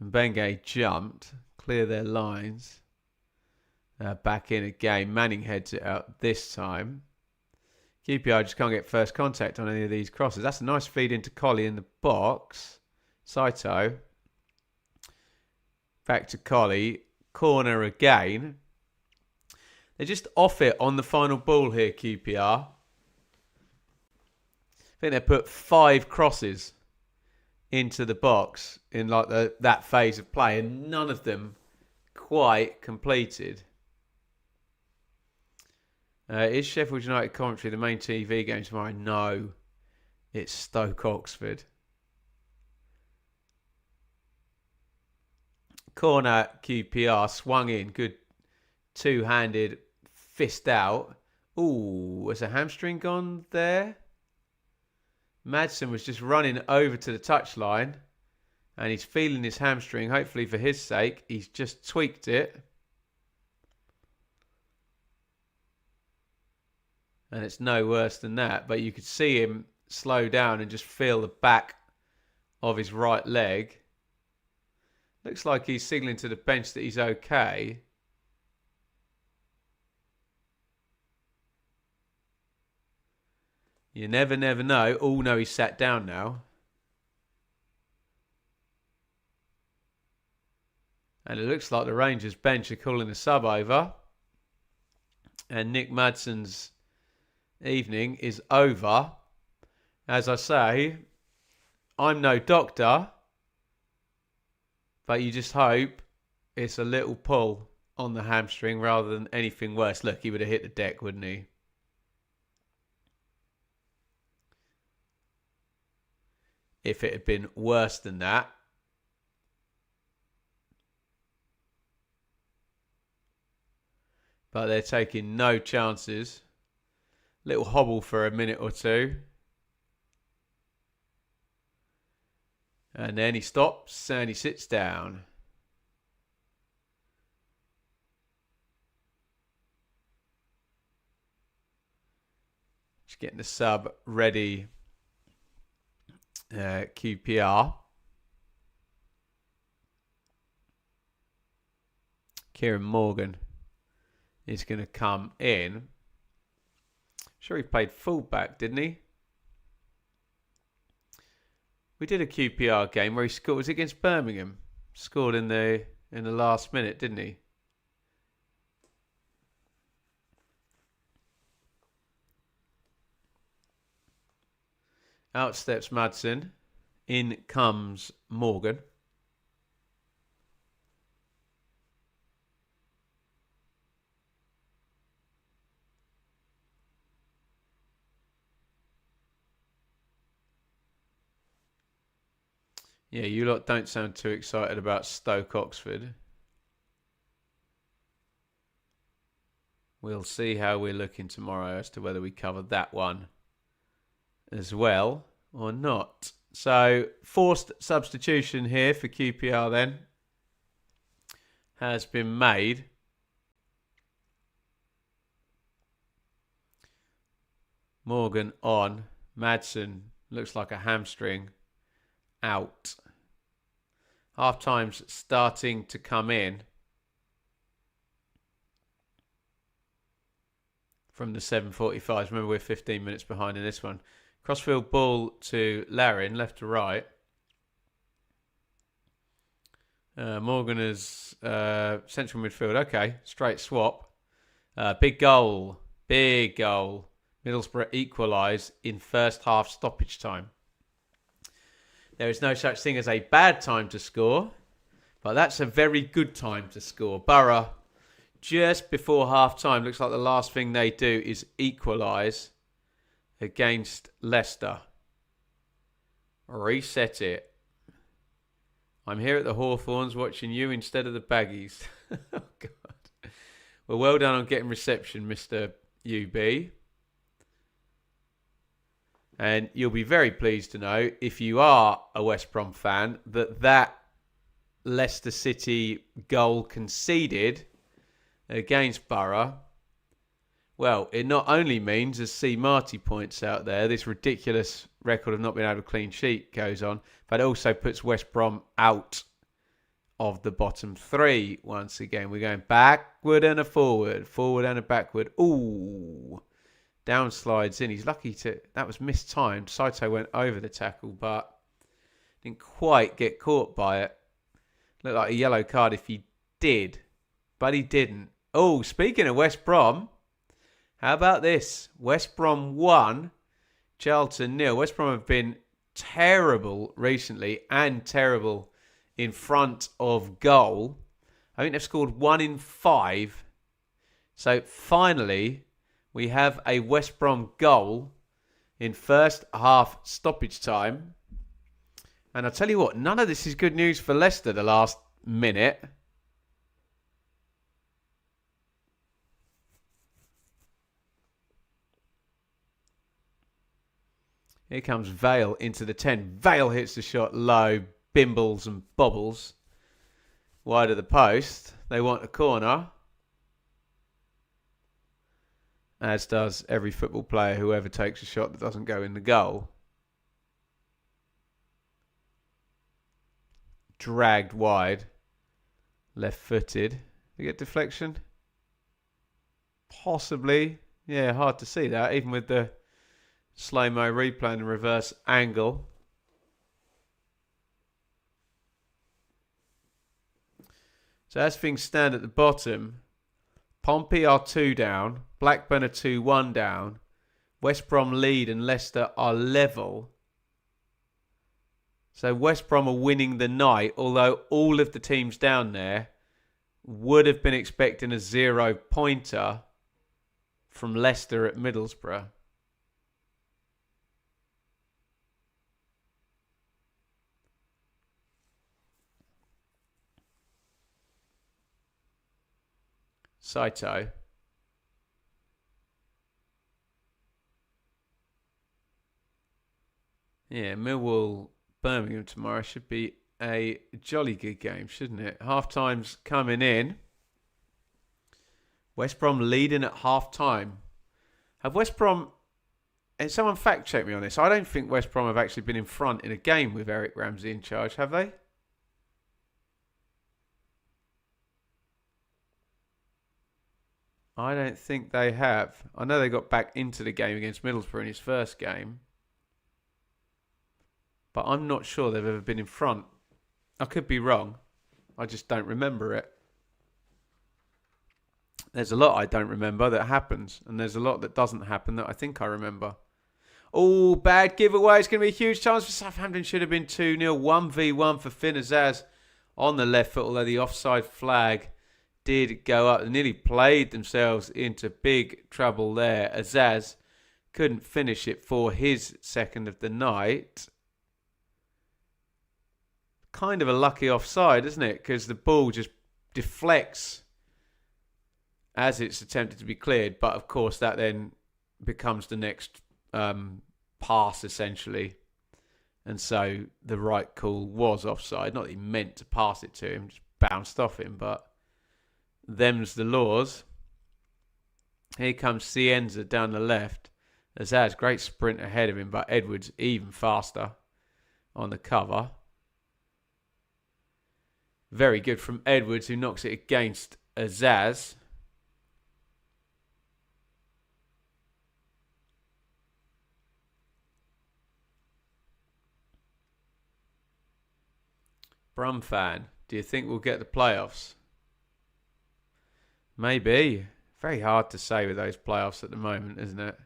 And Bengay jumped, clear their lines. Back in again. Manning heads it out this time. QPR just can't get first contact on any of these crosses. That's a nice feed into Colley in the box. Saito. Back to Colley. Corner again. They're just off it on the final ball here, QPR. I think they put 5 crosses into the box in like that phase of play, and none of them quite completed. Is Sheffield United Coventry the main TV game tomorrow? No, it's Stoke Oxford. Corner QPR swung in, good two-handed fist out. Ooh, was a hamstring gone there? Madsen was just running over to the touchline and he's feeling his hamstring. Hopefully for his sake, he's just tweaked it. And it's no worse than that. But you could see him slow down and just feel the back of his right leg. Looks like he's signalling to the bench that he's okay. You never know. Oh, no, he's sat down now. And it looks like the Rangers bench are calling a sub over. And Nick Madsen's evening is over. As I say, I'm no doctor. But you just hope it's a little pull on the hamstring rather than anything worse. Look, he would have hit the deck, wouldn't he? If it had been worse than that. But they're taking no chances. Little hobble for a minute or two. And then he stops and he sits down. Just getting the sub ready. QPR. Kieran Morgan is going to come in. Sure, he played fullback, didn't he? We did a QPR game where he scored. Was it against Birmingham? Scored in the last minute, didn't he? Out steps Madsen. In comes Morgan. Yeah, you lot don't sound too excited about Stoke Oxford. We'll see how we're looking tomorrow as to whether we cover that one as well or not. So, forced substitution here for QPR then has been made. Morgan on. Madsen looks like a hamstring out. Half time's starting to come in from the 7:45s. Remember, we're 15 minutes behind in this one. Crossfield ball to Larin, left to right. Morgan is central midfield. Okay, straight swap. Big goal. Big goal. Middlesbrough equalise in first half stoppage time. There is no such thing as a bad time to score, but that's a very good time to score. Borough, just before half time, looks like the last thing they do is equalise against Leicester. Reset it. I'm here at the Hawthorns watching you instead of the Baggies. Oh, God. Well, well done on getting reception, Mr. UB. And you'll be very pleased to know, if you are a West Brom fan, that Leicester City goal conceded against Borough, well, it not only means, as C. Marty points out there, this ridiculous record of not being able to clean sheet goes on, but it also puts West Brom out of the bottom three once again. We're going backward and a forward, forward and a backward. Ooh. Down slides in. He's lucky to... That was mistimed. Saito went over the tackle, but didn't quite get caught by it. Looked like a yellow card if he did, but he didn't. Oh, speaking of West Brom, how about this? West Brom 1, Charlton 0. West Brom have been terrible recently and terrible in front of goal. I think they've scored 1 in 5. So finally, we have a West Brom goal in first half stoppage time. And I'll tell you what, none of this is good news for Leicester the last minute. Here comes Vale into the 10. Vale hits the shot low, bimbles and bobbles. Wide of the post. They want a corner. As does every football player, whoever takes a shot that doesn't go in the goal. Dragged wide. Left-footed. Did you get deflection? Possibly. Yeah, hard to see that, even with the slow-mo replay and reverse angle. So as things stand at the bottom, Pompey are 2 down, Blackburn are 2-1 down, West Brom lead and Leicester are level. So West Brom are winning the night, although all of the teams down there would have been expecting a 0-pointer from Leicester at Middlesbrough. Saito. Yeah, Millwall Birmingham tomorrow should be a jolly good game, shouldn't it? Half time's coming in. West Brom leading at half time. Have West Brom, and someone fact check me on this, I don't think West Brom have actually been in front in a game with Eric Ramsey in charge, have they? I don't think they have. I know they got back into the game against Middlesbrough in his first game. But I'm not sure they've ever been in front. I could be wrong. I just don't remember it. There's a lot I don't remember that happens. And there's a lot that doesn't happen that I think I remember. Oh, bad giveaway. It's going to be a huge chance for Southampton. Should have been 2-0. 1v1 for Finn Azaz on the left foot. Although the offside flag did go up. They nearly played themselves into big trouble there. Azaz couldn't finish it for his second of the night. Kind of a lucky offside, isn't it? Because the ball just deflects as it's attempted to be cleared. But of course, that then becomes the next pass essentially. And so the right call was offside. Not that he meant to pass it to him, just bounced off him. But them's the laws. Here comes Cienza down the left. Azaz, great sprint ahead of him, but Edwards even faster on the cover. Very good from Edwards, who knocks it against Azaz. Brum fan, do you think we'll get the playoffs? Maybe. Very hard to say with those playoffs at the moment, isn't it?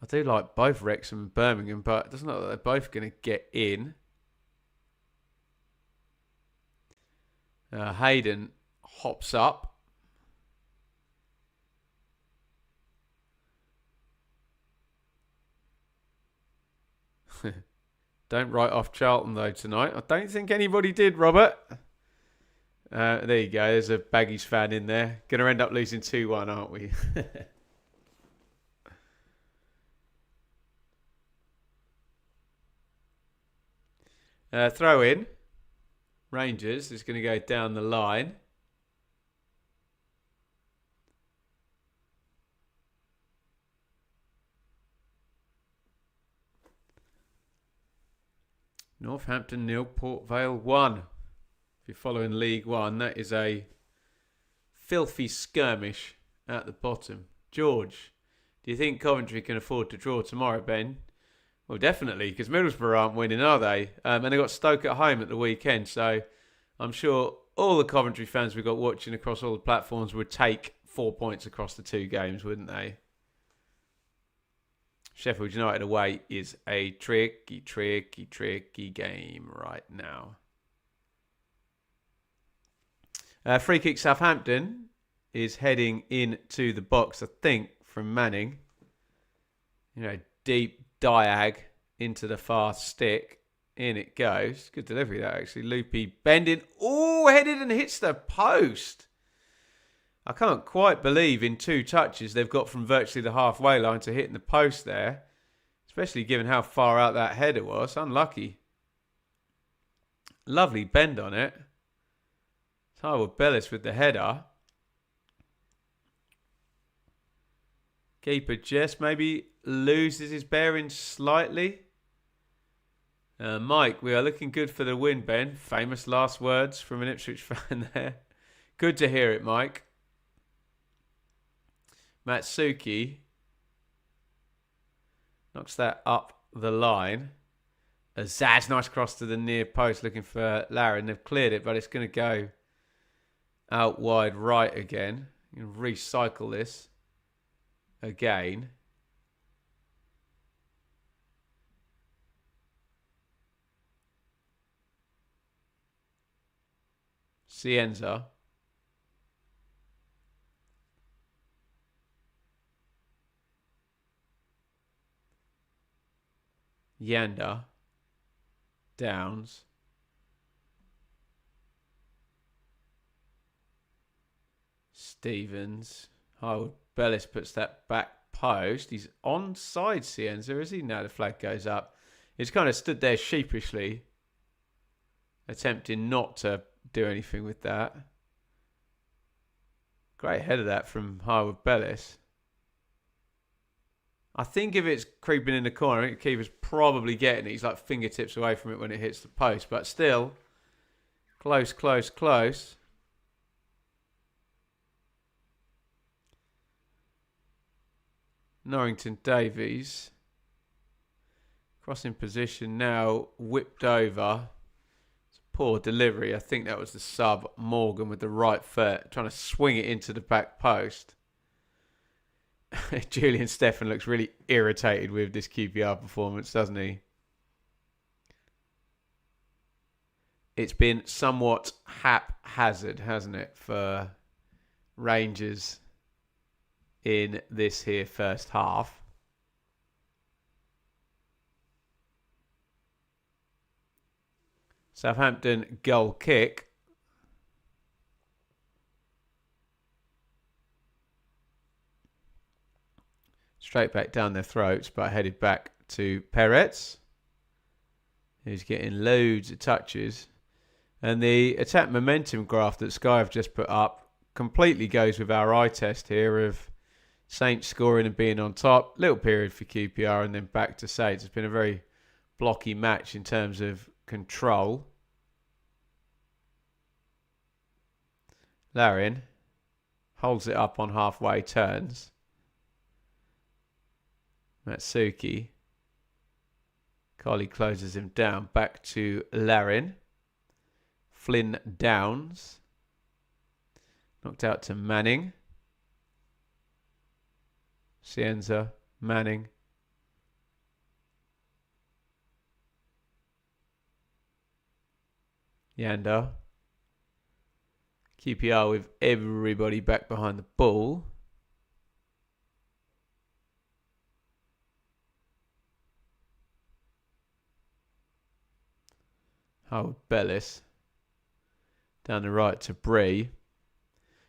I do like both Wrexham and Birmingham, but it doesn't look like they're both going to get in. Hayden hops up. Don't write off Charlton, though, tonight. I don't think anybody did, Robert. There you go. There's a Baggies fan in there. Going to end up losing 2-1, aren't we? Throw in. Rangers is going to go down the line. Northampton 0, Port Vale 1. If you're following League One, that is a filthy skirmish at the bottom. George, do you think Coventry can afford to draw tomorrow, Ben? Well, definitely, because Middlesbrough aren't winning, are they? And they got Stoke at home at the weekend, so I'm sure all the Coventry fans we got watching across all the platforms would take 4 points across the 2 games, wouldn't they? Sheffield United away is a tricky game right now. Free kick Southampton is heading into the box, I think, from Manning. Deep diag into the far stick. In it goes. Good delivery, that actually. Loopy bending. Oh, headed and hits the post. I can't quite believe in 2 touches they've got from virtually the halfway line to hitting the post there. Especially given how far out that header was. Unlucky. Lovely bend on it. Tywell Bellis with the header. Keeper just maybe loses his bearings slightly. Mike, we are looking good for the win, Ben. Famous last words from an Ipswich fan there. Good to hear it, Mike. Matsuki knocks that up the line. Azaz, nice cross to the near post looking for Laren. They've cleared it, but it's going to go out wide right again. You can recycle this again. Cienza. Yanda. Downs. Stevens. Oh, Bellis puts that back post. He's onside Cienza, is he? No, the flag goes up. He's kind of stood there sheepishly, attempting not to do anything with that. Great head of that from Howard Bellis. I think if it's creeping in the corner, I think the keeper's probably getting it. He's like fingertips away from it when it hits the post. But still, close. Norrington Davies. Crossing position now, whipped over. It's a poor delivery. I think that was the sub, Morgan, with the right foot, trying to swing it into the back post. Julian Stephan looks really irritated with this QPR performance, doesn't he? It's been somewhat haphazard, hasn't it, for Rangers in this here first half. Southampton goal kick. Straight back down their throats, but headed back to Perez, who's getting loads of touches. And the attack momentum graph that Sky have just put up completely goes with our eye test here of Saints scoring and being on top. Little period for QPR and then back to Saints. It's been a very blocky match in terms of control. Larin holds it up on halfway turns. Matsuki. Carly closes him down. Back to Larin. Flynn Downs. Knocked out to Manning. Cienza. Manning. Yanda. QPR with everybody back behind the ball. Howard Bellis. Down the right to Bree.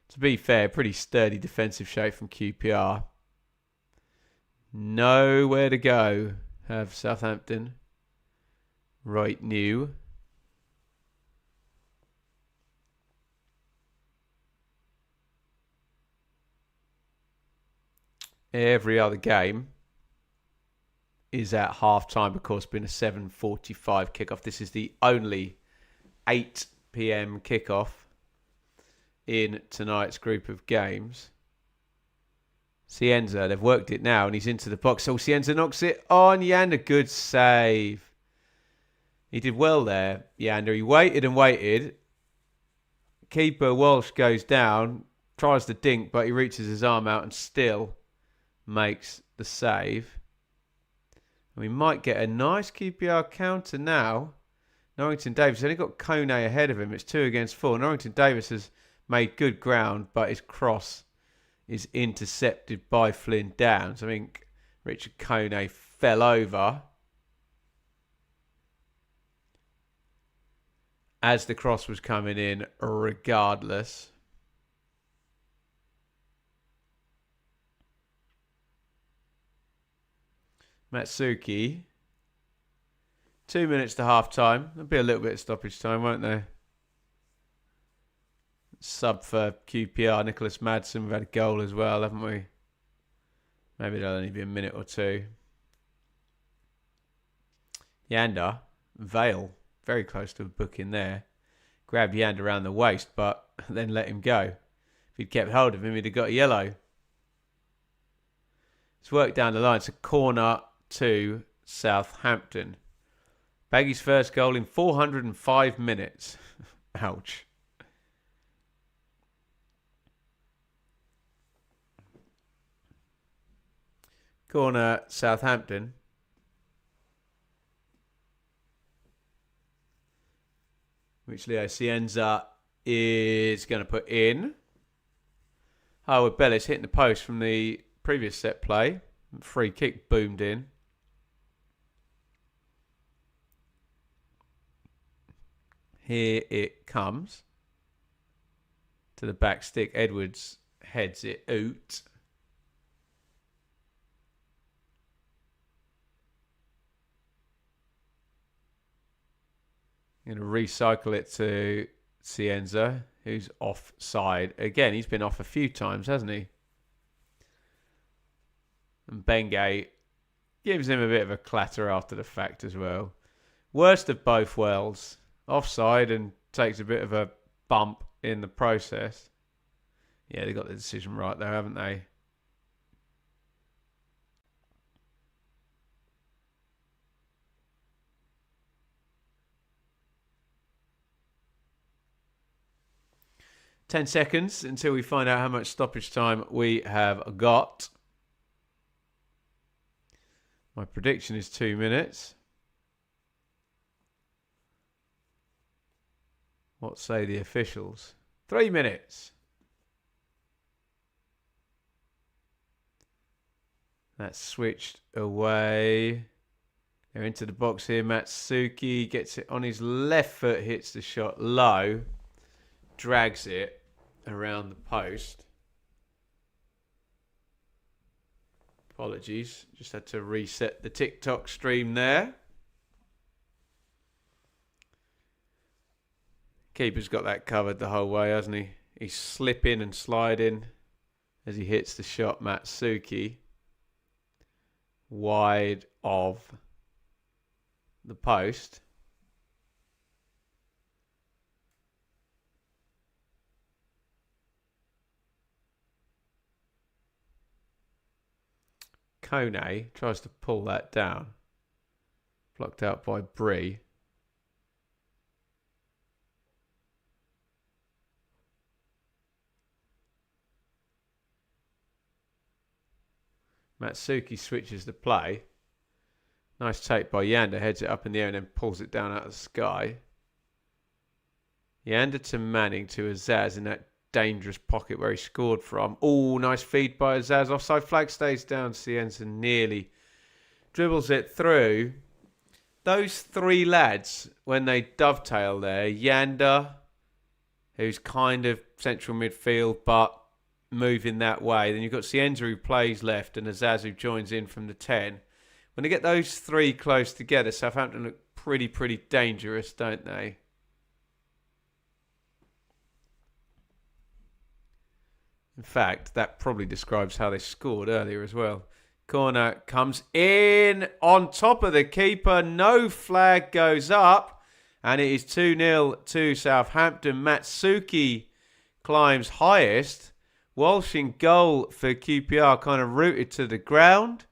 To be fair, pretty sturdy defensive shape from QPR. Nowhere to go have Southampton. Right new. Every other game is at half-time, of course, being a 7:45 kickoff. This is the only 8 p.m. kickoff in tonight's group of games. Cienza, they've worked it now, and he's into the box. So Cienza knocks it on. Yanda, good save. He did well there, Yanda. He waited and waited. Keeper Walsh goes down, tries to dink, but he reaches his arm out and still makes the save. And we might get a nice QPR counter now. Norrington Davis only got Kone ahead of him. It's 2 against 4. Norrington Davis has made good ground, but his cross is intercepted by Flynn Downs. I think Richard Kone fell over as the cross was coming in regardless. Matsuki. 2 minutes to half time. There'll be a little bit of stoppage time, won't there? Sub for QPR. Nicholas Madsen. We've had a goal as well, haven't we? Maybe there'll only be a minute or two. Yanda. Vale. Very close to a booking there. Grabbed Yanda around the waist, but then let him go. If he'd kept hold of him, he'd have got a yellow. It's worked down the line. It's a corner to Southampton. Baggy's first goal in 405 minutes. Ouch. Corner Southampton. Which Leo Cienza is going to put in. Howard Bellis hitting the post from the previous set play. Free kick boomed in. Here it comes. To the back stick. Edwards heads it out. Going to recycle it to Cienza, who's offside. Again, he's been off a few times, hasn't he? And Bengay gives him a bit of a clatter after the fact as well. Worst of both worlds. Offside and takes a bit of a bump in the process. Yeah, they got the decision right there, haven't they? $10 until we find out how much stoppage time we have got. My prediction is 2 minutes. What say the officials? 3 minutes. That's switched away. They're into the box here. Matsuki gets it on his left foot, hits the shot low, drags it around the post. Apologies. Just had to reset the TikTok stream there. Keeper's got that covered the whole way, hasn't he? He's slipping and sliding as he hits the shot. Matsuki wide of the post. Kone tries to pull that down. Blocked out by Bree. Matsuki switches the play. Nice take by Yander. Heads it up in the air and then pulls it down out of the sky. Yander to Manning to Azaz in that dangerous pocket where he scored from. Oh, nice feed by Azaz. Offside flag stays down. Cienza nearly dribbles it through. Those three lads, when they dovetail there, Yander, who's kind of central midfield, but moving that way. Then you've got Cienza who plays left and Azaz who joins in from the 10. When they get those three close together, Southampton look pretty dangerous, don't they? In fact, that probably describes how they scored earlier as well. Corner comes in on top of the keeper. No flag goes up. And it is 2-0 to Southampton. Matsuki climbs highest. Walsh in goal for QPR, kind of rooted to the ground.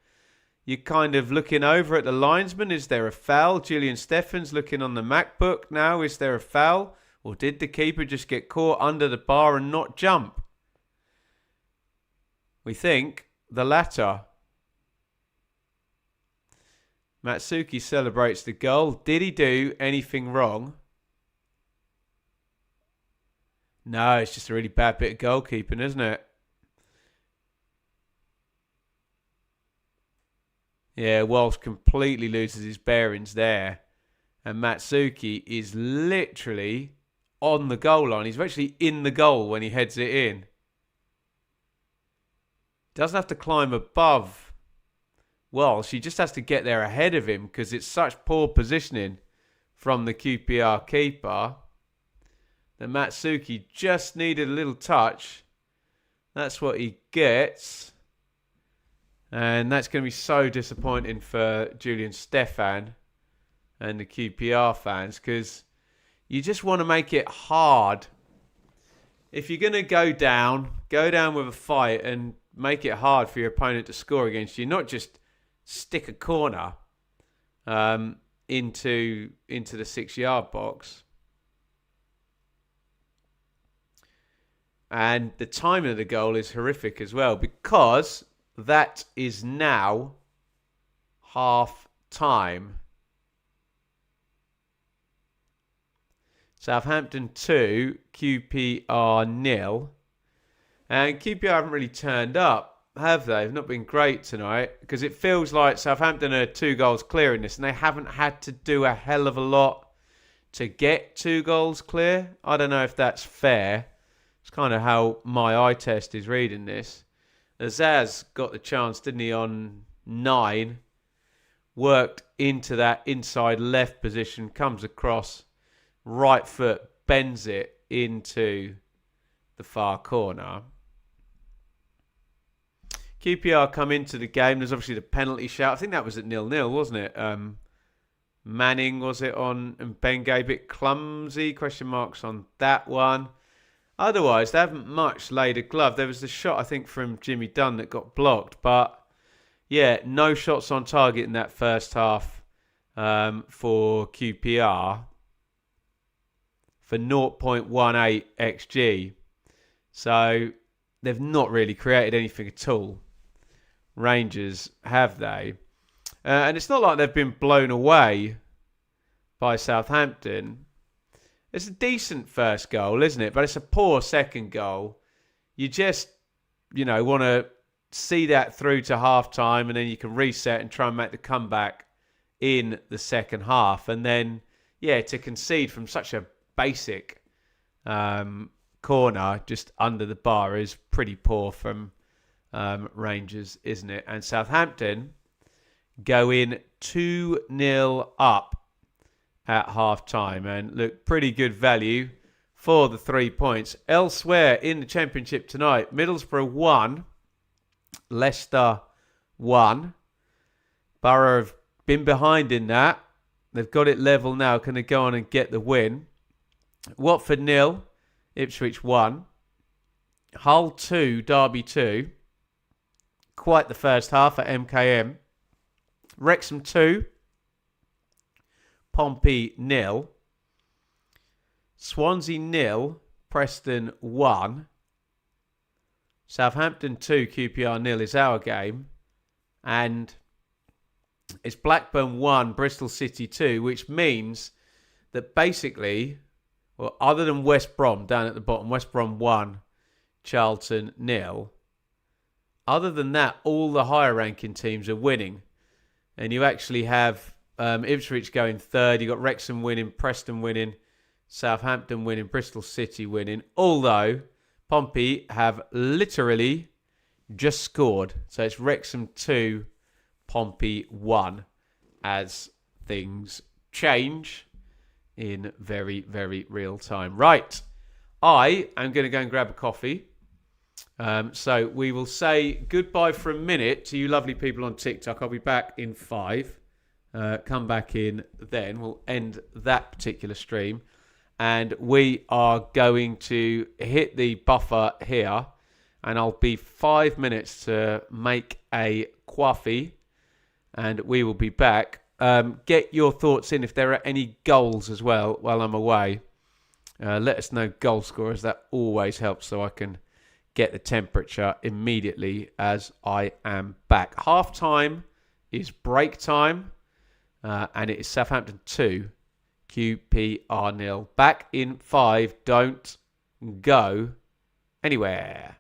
You're kind of looking over at the linesman. Is there a foul? Julian Steffens looking on the MacBook now. Is there a foul? Or did the keeper just get caught under the bar and not jump? We think the latter. Matsuki celebrates the goal. Did he do anything wrong? No, it's just a really bad bit of goalkeeping, isn't it? Yeah, Walsh completely loses his bearings there. And Matsuki is literally on the goal line. He's actually in the goal when he heads it in. Doesn't have to climb above Walsh. He just has to get there ahead of him because it's such poor positioning from the QPR keeper that Matsuki just needed a little touch. That's what he gets. And that's going to be so disappointing for Julian Stefan and the QPR fans because you just want to make it hard. If you're going to go down with a fight and make it hard for your opponent to score against you, not just stick a corner into the 6-yard box. And the timing of the goal is horrific as well because that is now half time. Southampton 2, QPR 0. And QPR haven't really turned up, have they? They've not been great tonight because it feels like Southampton are 2 goals clear in this and they haven't had to do a hell of a lot to get 2 goals clear. I don't know if that's fair. It's kind of how my eye test is reading this. Azaz got the chance, didn't he, on 9. Worked into that inside left position, comes across, right foot, bends it into the far corner. QPR come into the game. There's obviously the penalty shout. I think that was at 0-0, wasn't it? Manning, was it on? And Benge, a bit clumsy. Question marks on that one. Otherwise, they haven't much laid a glove. There was the shot, I think, from Jimmy Dunn that got blocked. But, yeah, no shots on target in that first half for QPR for 0.18 XG. So, they've not really created anything at all. Rangers, have they? And it's not like they've been blown away by Southampton. It's a decent first goal, isn't it? But it's a poor second goal. You just, want to see that through to half-time and then you can reset and try and make the comeback in the second half. And then, to concede from such a basic corner just under the bar is pretty poor from Rangers, isn't it? And Southampton go in 2-0 up at half-time and look pretty good value for the 3 points. Elsewhere in the Championship tonight, Middlesbrough 1, Leicester 1. Borough have been behind in that. They've got it level now. Can they go on and get the win? Watford 0, Ipswich 1. Hull 2, Derby 2. Quite the first half at MKM. Wrexham 2. Pompey 0. Swansea 0. Preston 1. Southampton 2. QPR 0 is our game. And it's Blackburn 1. Bristol City 2. Which means that basically, well, other than West Brom down at the bottom, West Brom 1. Charlton 0. Other than that, all the higher ranking teams are winning. And you actually have Ipswich going third. You've got Wrexham winning, Preston winning, Southampton winning, Bristol City winning. Although Pompey have literally just scored. So it's Wrexham 2, Pompey 1 as things change in very, very real time. Right. I am going to go and grab a coffee. So we will say goodbye for a minute to you lovely people on TikTok. I'll be back in 5. Come back in then. We'll end that particular stream. And we are going to hit the buffer here. And I'll be 5 minutes to make a coffee. And we will be back. Get your thoughts in if there are any goals as well while I'm away. Let us know goal scorers. That always helps so I can get the temperature immediately as I am back. Half time is break time. And it is Southampton 2, QPR 0. Back in 5. Don't go anywhere.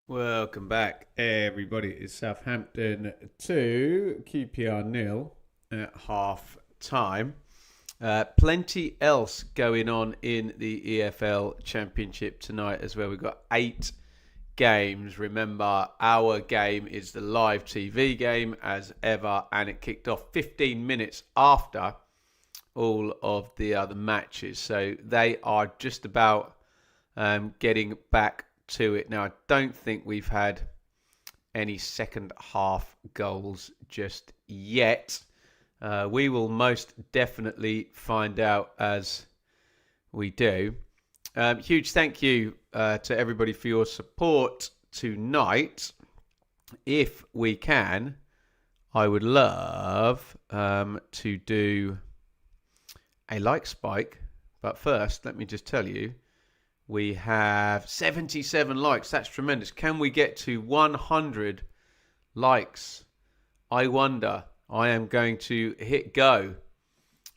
Welcome back, everybody. It's Southampton 2, QPR 0 at half time. Plenty else going on in the EFL Championship tonight as well. We've got 8 games. Remember, our game is the live TV game as ever, and it kicked off 15 minutes after all of the other matches. So they are just about getting back to it. Now, I don't think we've had any second half goals just yet. We will most definitely find out as we do. Huge thank you to everybody for your support tonight. If we can, I would love to do a like spike. But first, let me just tell you, we have 77 likes. That's tremendous. Can we get to 100 likes? I wonder. I am going to hit go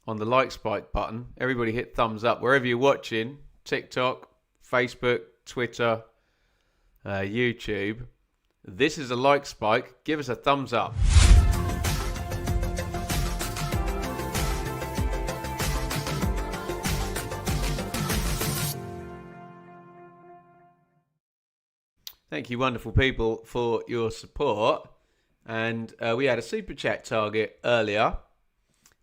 on the like spike button. Everybody hit thumbs up wherever you're watching. TikTok, Facebook, Twitter, YouTube. This is a like spike. Give us a thumbs up. Thank you, wonderful people, for your support. And we had a super chat target earlier,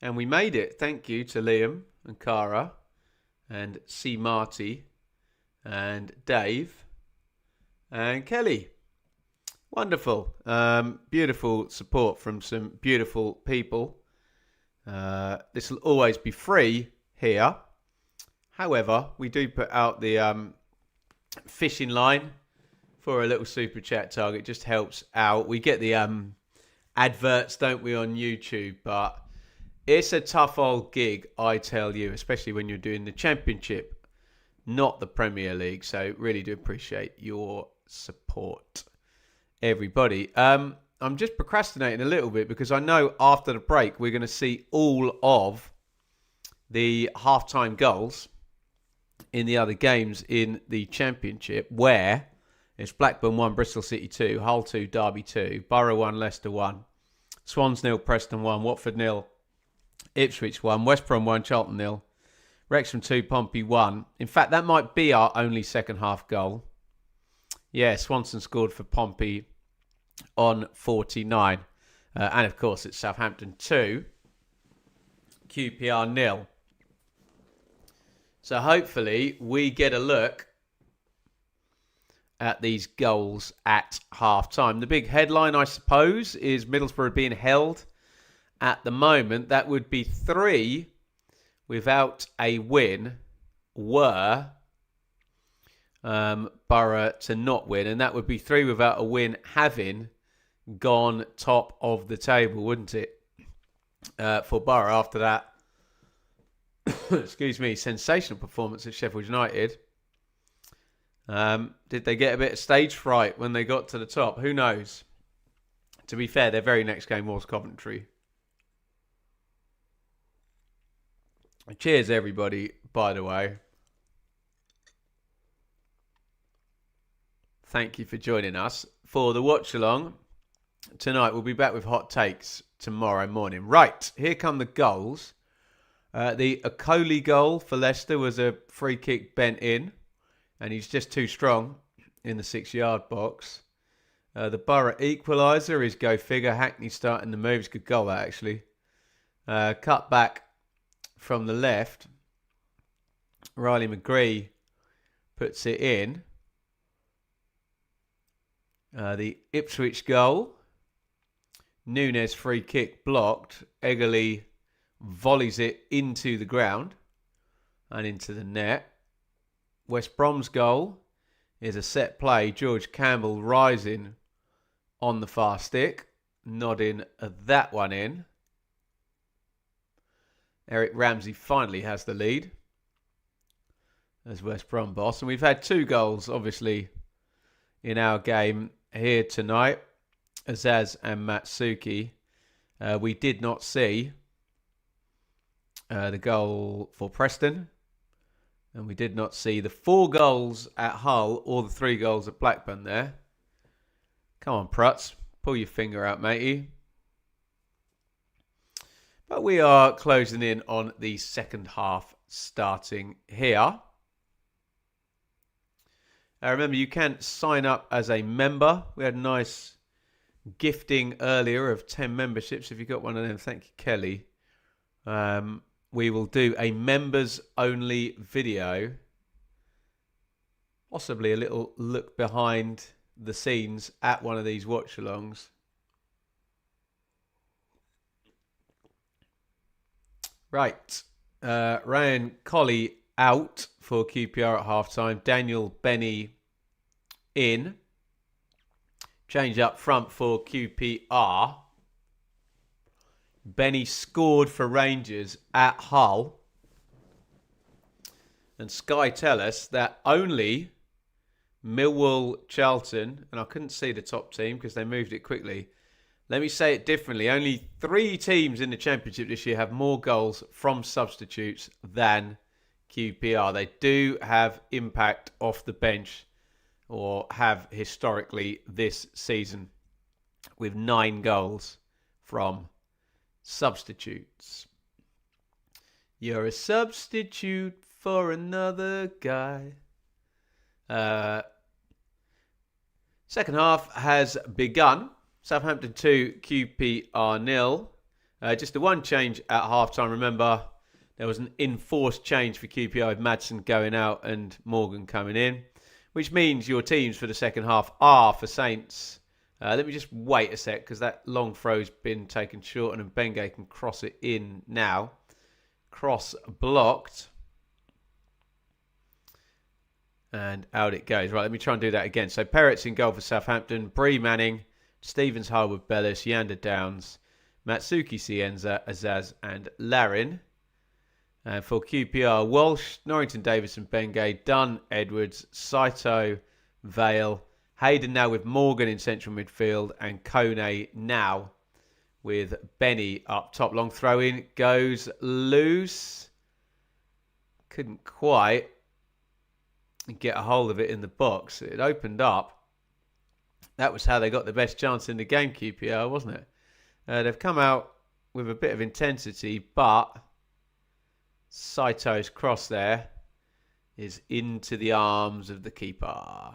and we made it. Thank you to Liam and Cara and C. Marty and Dave and Kelly. Wonderful. Beautiful support from some beautiful people. This will always be free here. However, we do put out the fishing line for a little super chat target. Just helps out. We get the adverts, don't we, on YouTube? But it's a tough old gig, I tell you, especially when you're doing the Championship, not the Premier League. So really do appreciate your support, everybody. I'm just procrastinating a little bit because I know after the break we're going to see all of the halftime goals in the other games in the Championship, where it's Blackburn 1, Bristol City 2, Hull 2, Derby 2, Borough 1, Leicester 1, Swans 0, Preston 1, Watford 0, Ipswich 1, West Brom 1, Charlton 0, Wrexham 2, Pompey 1. In fact, that might be our only second half goal. Yeah, Swanson scored for Pompey on 49. And of course, it's Southampton 2, QPR 0. So hopefully we get a look at these goals at half-time. The big headline, I suppose, is Middlesbrough being held at the moment. That would be 3 without a win were Borough to not win. And that would be 3 without a win having gone top of the table, wouldn't it? For Borough after that, excuse me, sensational performance at Sheffield United. Did they get a bit of stage fright when they got to the top? Who knows? To be fair, their very next game was Coventry. Cheers, everybody, by the way. Thank you for joining us for the watch-along. Tonight, we'll be back with hot takes tomorrow morning. Right, here come the goals. The Okoli goal for Leicester was a free kick bent in, and he's just too strong in the 6-yard box. The Borough equaliser is go figure. Hackney starting the moves. Good goal, that, actually. Cut back from the left. Riley McGree puts it in. The Ipswich goal. Nunes free kick blocked. Eggerly volleys it into the ground and into the net. West Brom's goal is a set play. George Campbell rising on the far stick, nodding that one in. Eric Ramsey finally has the lead as West Brom boss. And we've had 2 goals, obviously, in our game here tonight. Azaz and Matsuki. We did not see the goal for Preston. And we did not see the 4 goals at Hull or the 3 goals at Blackburn there. Come on, Prutz. Pull your finger out, matey. But we are closing in on the second half starting here. Remember, you can sign up as a member. We had a nice gifting earlier of 10 memberships. If you got one of them, thank you, Kelly. We will do a members-only video. Possibly a little look behind the scenes at one of these watch-alongs. Right. Ryan Colley out for QPR at half-time. Daniel Benny in. Change up front for QPR. Benny scored for Rangers at Hull. And Sky tell us that only Millwall, Charlton, and I couldn't see the top team because they moved it quickly. Let me say it differently. Only 3 teams in the Championship this year have more goals from substitutes than QPR. They do have impact off the bench, or have historically this season, with 9 goals from substitutes. You're a substitute for another guy. Second half has begun. Southampton 2, QPR 0. Just the one change at half-time. Remember, there was an enforced change for QPR with Madsen going out and Morgan coming in, which means your teams for the second half are for Saints. Let me just wait a sec because that long throw's been taken short and Benge can cross it in now. Cross blocked. And out it goes. Right, let me try and do that again. So Perrett's in goal for Southampton. Bree Manning, Stevens, Harwood, Bellis, Yander Downs, Matsuki Cienza, Azaz and Larin. And for QPR, Walsh, Norrington Davison, Benge, Dunn, Edwards, Saito, Vale, Hayden now with Morgan in central midfield, and Kone now with Benny up top. Long throw in, goes loose. Couldn't quite get a hold of it in the box. It opened up. That was how they got the best chance in the game, QPR, wasn't it? They've come out with a bit of intensity, but Saito's cross there is into the arms of the keeper.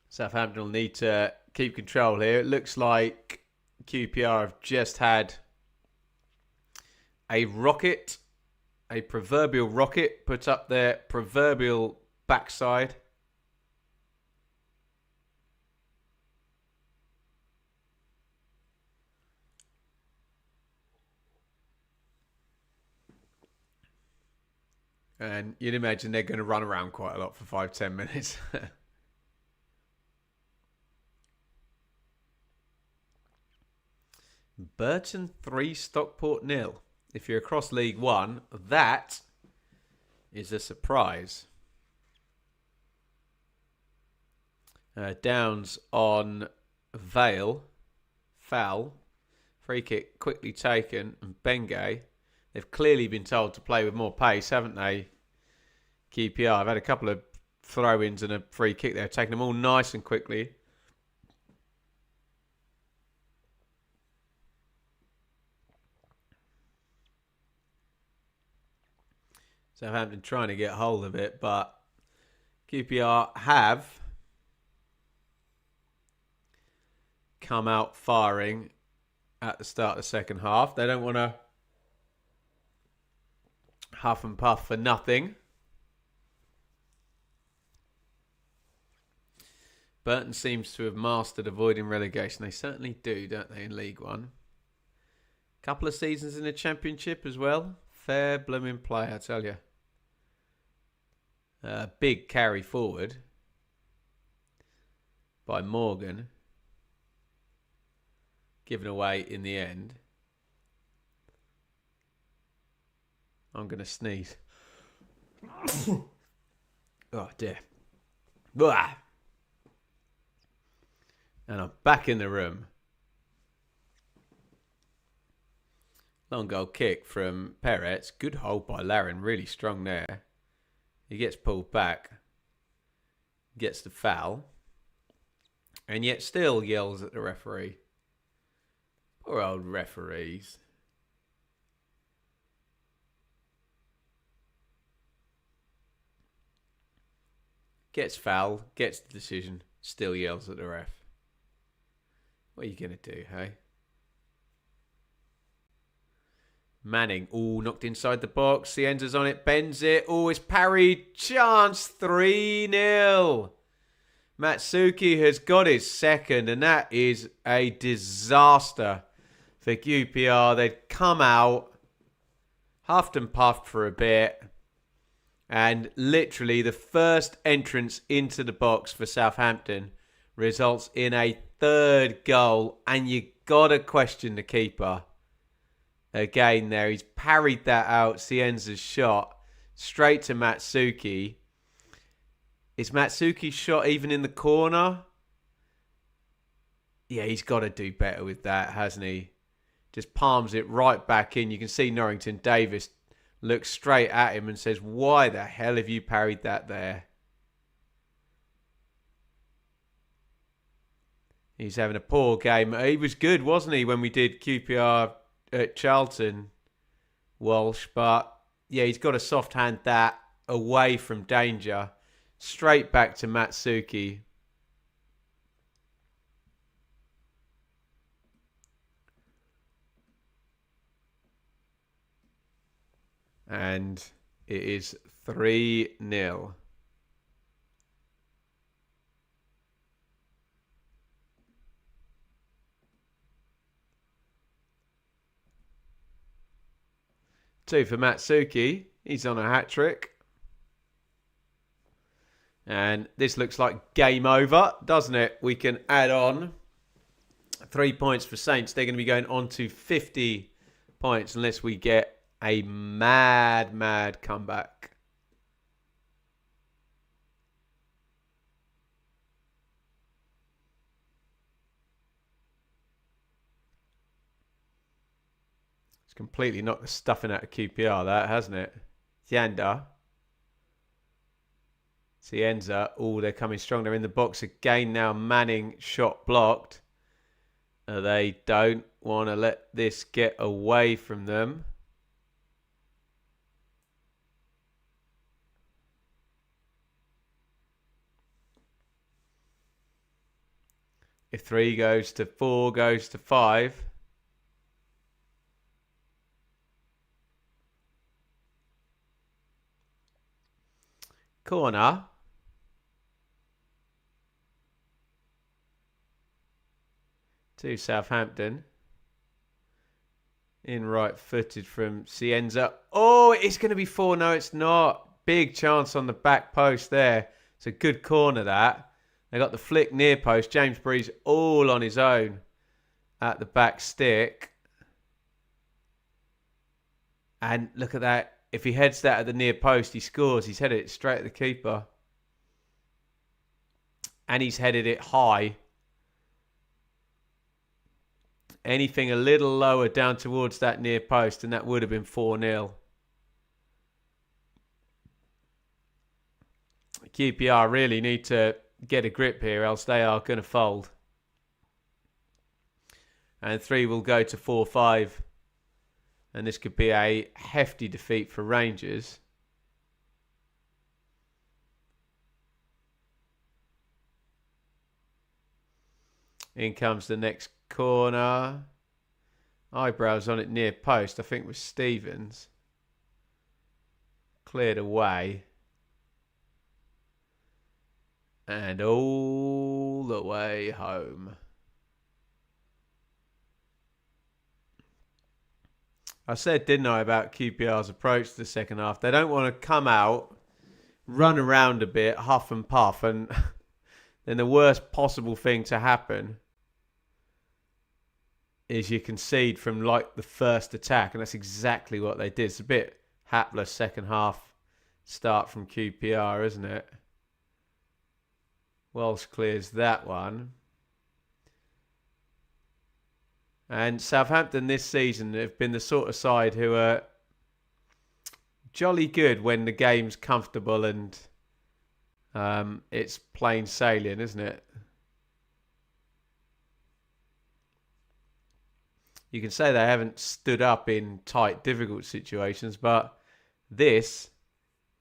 Southampton will need to keep control here. It looks like QPR have just had a rocket, a proverbial rocket, put up their proverbial backside. And you'd imagine they're going to run around quite a lot for 5-10 minutes. Burton 3, Stockport 0. If you're across League One, that is a surprise. Downs on Vale. Foul. Free kick quickly taken. And Bengay. They've clearly been told to play with more pace, haven't they? QPR. I've had a couple of throw-ins and a free kick there. Taking them all nice and quickly. Southampton trying to get hold of it, but QPR have come out firing at the start of the second half. They don't want to huff and puff for nothing. Burton seems to have mastered avoiding relegation. They certainly do, don't they, in League One? Couple of seasons in the Championship as well. Fair blooming play, I tell you. Big carry forward by Morgan. Given away in the end. I'm going to sneeze. Oh, dear. Blah. And I'm back in the room. Long goal kick from Perez. Good hold by Larin. Really strong there. He gets pulled back. Gets the foul. And yet still yells at the referee. Poor old referees. Gets foul. Gets the decision. Still yells at the ref. What are you going to do, hey? Manning, knocked inside the box. Cienza's on it, bends it. It's parried. Chance, 3-0. Matsuki has got his second, and that is a disaster for QPR. They'd come out, huffed and puffed for a bit, and literally the first entrance into the box for Southampton results in a third goal, and you got to question the keeper. Again there, he's parried that out. Cienza's shot straight to Matsuki. Is Matsuki's shot even in the corner? Yeah, he's got to do better with that, hasn't he? Just palms it right back in. You can see Norrington Davis looks straight at him and says, why the hell have you parried that there? He's having a poor game. He was good, wasn't he, when we did QPR at Charlton, Walsh? But yeah, he's got to soft hand that away from danger. Straight back to Matsuki. And it is 3-0. Two for Matsuki. He's on a hat-trick. And this looks like game over, doesn't it? We can add on 3 points for Saints. They're going to be going on to 50 points unless we get a mad comeback. It's completely knocked the stuffing out of QPR, that, hasn't it? Cienza. They're coming strong. They're in the box again now. Manning, shot blocked. They don't want to let this get away from them. If 3 goes to 4, goes to 5. Corner. To Southampton. In right footed from Cienza. It's going to be 4. No, it's not. big chance on the back post there. It's a good corner, that. They got the flick near post. James Breeze all on his own at the back stick. And look at that. If he heads that at the near post, he scores. He's headed it straight at the keeper. And he's headed it high. Anything a little lower down towards that near post, and that would have been 4-0. QPR really need to get a grip here, else they are going to fold. And 3 will go to 4-5. And this could be a hefty defeat for Rangers. In comes the next corner. Eyebrows on it near post. I think it was Stevens. Cleared away. And all the way home. I said, didn't I, about QPR's approach to the second half. They don't want to come out, run around a bit, huff and puff, and then the worst possible thing to happen is you concede from like the first attack, and that's exactly what they did. It's a bit hapless second half start from QPR, isn't it? Welsh clears that one. And Southampton this season have been the sort of side who are jolly good when the game's comfortable and it's plain sailing, isn't it? You can say they haven't stood up in tight, difficult situations, but this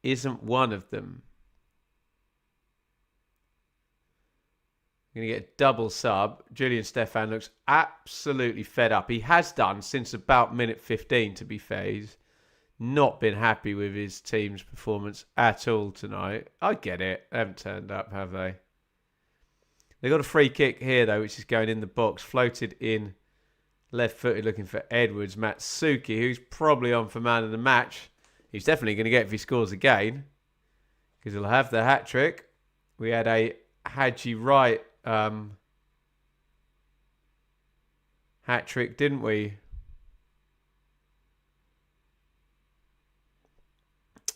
isn't one of them. Going to get a double sub. Julian Stefan looks absolutely fed up. He has done since about minute 15, to be fair. He's not been happy with his team's performance at all tonight. I get it. They haven't turned up, have they? They got a free kick here, though, which is going in the box. Floated in left-footed, looking for Edwards. Matsuki, who's probably on for man of the match. He's definitely going to get if he scores again, because he'll have the hat-trick. We had a Haji Wright hat-trick, didn't we?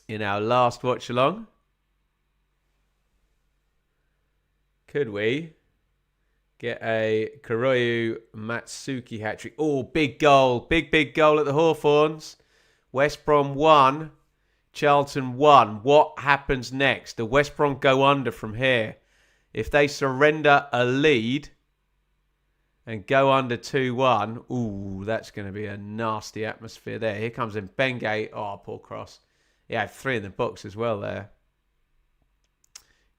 In our last watch-along. Could we get a Kuroyu Matsuki hat-trick? Oh, big goal. Big goal at the Hawthorns. West Brom 1. Charlton 1. What happens next? The West Brom go under from here. If they surrender a lead and go under 2-1, ooh, that's going to be a nasty atmosphere there. Here comes in Bengay. Oh, poor cross. Yeah, 3 in the box as well there.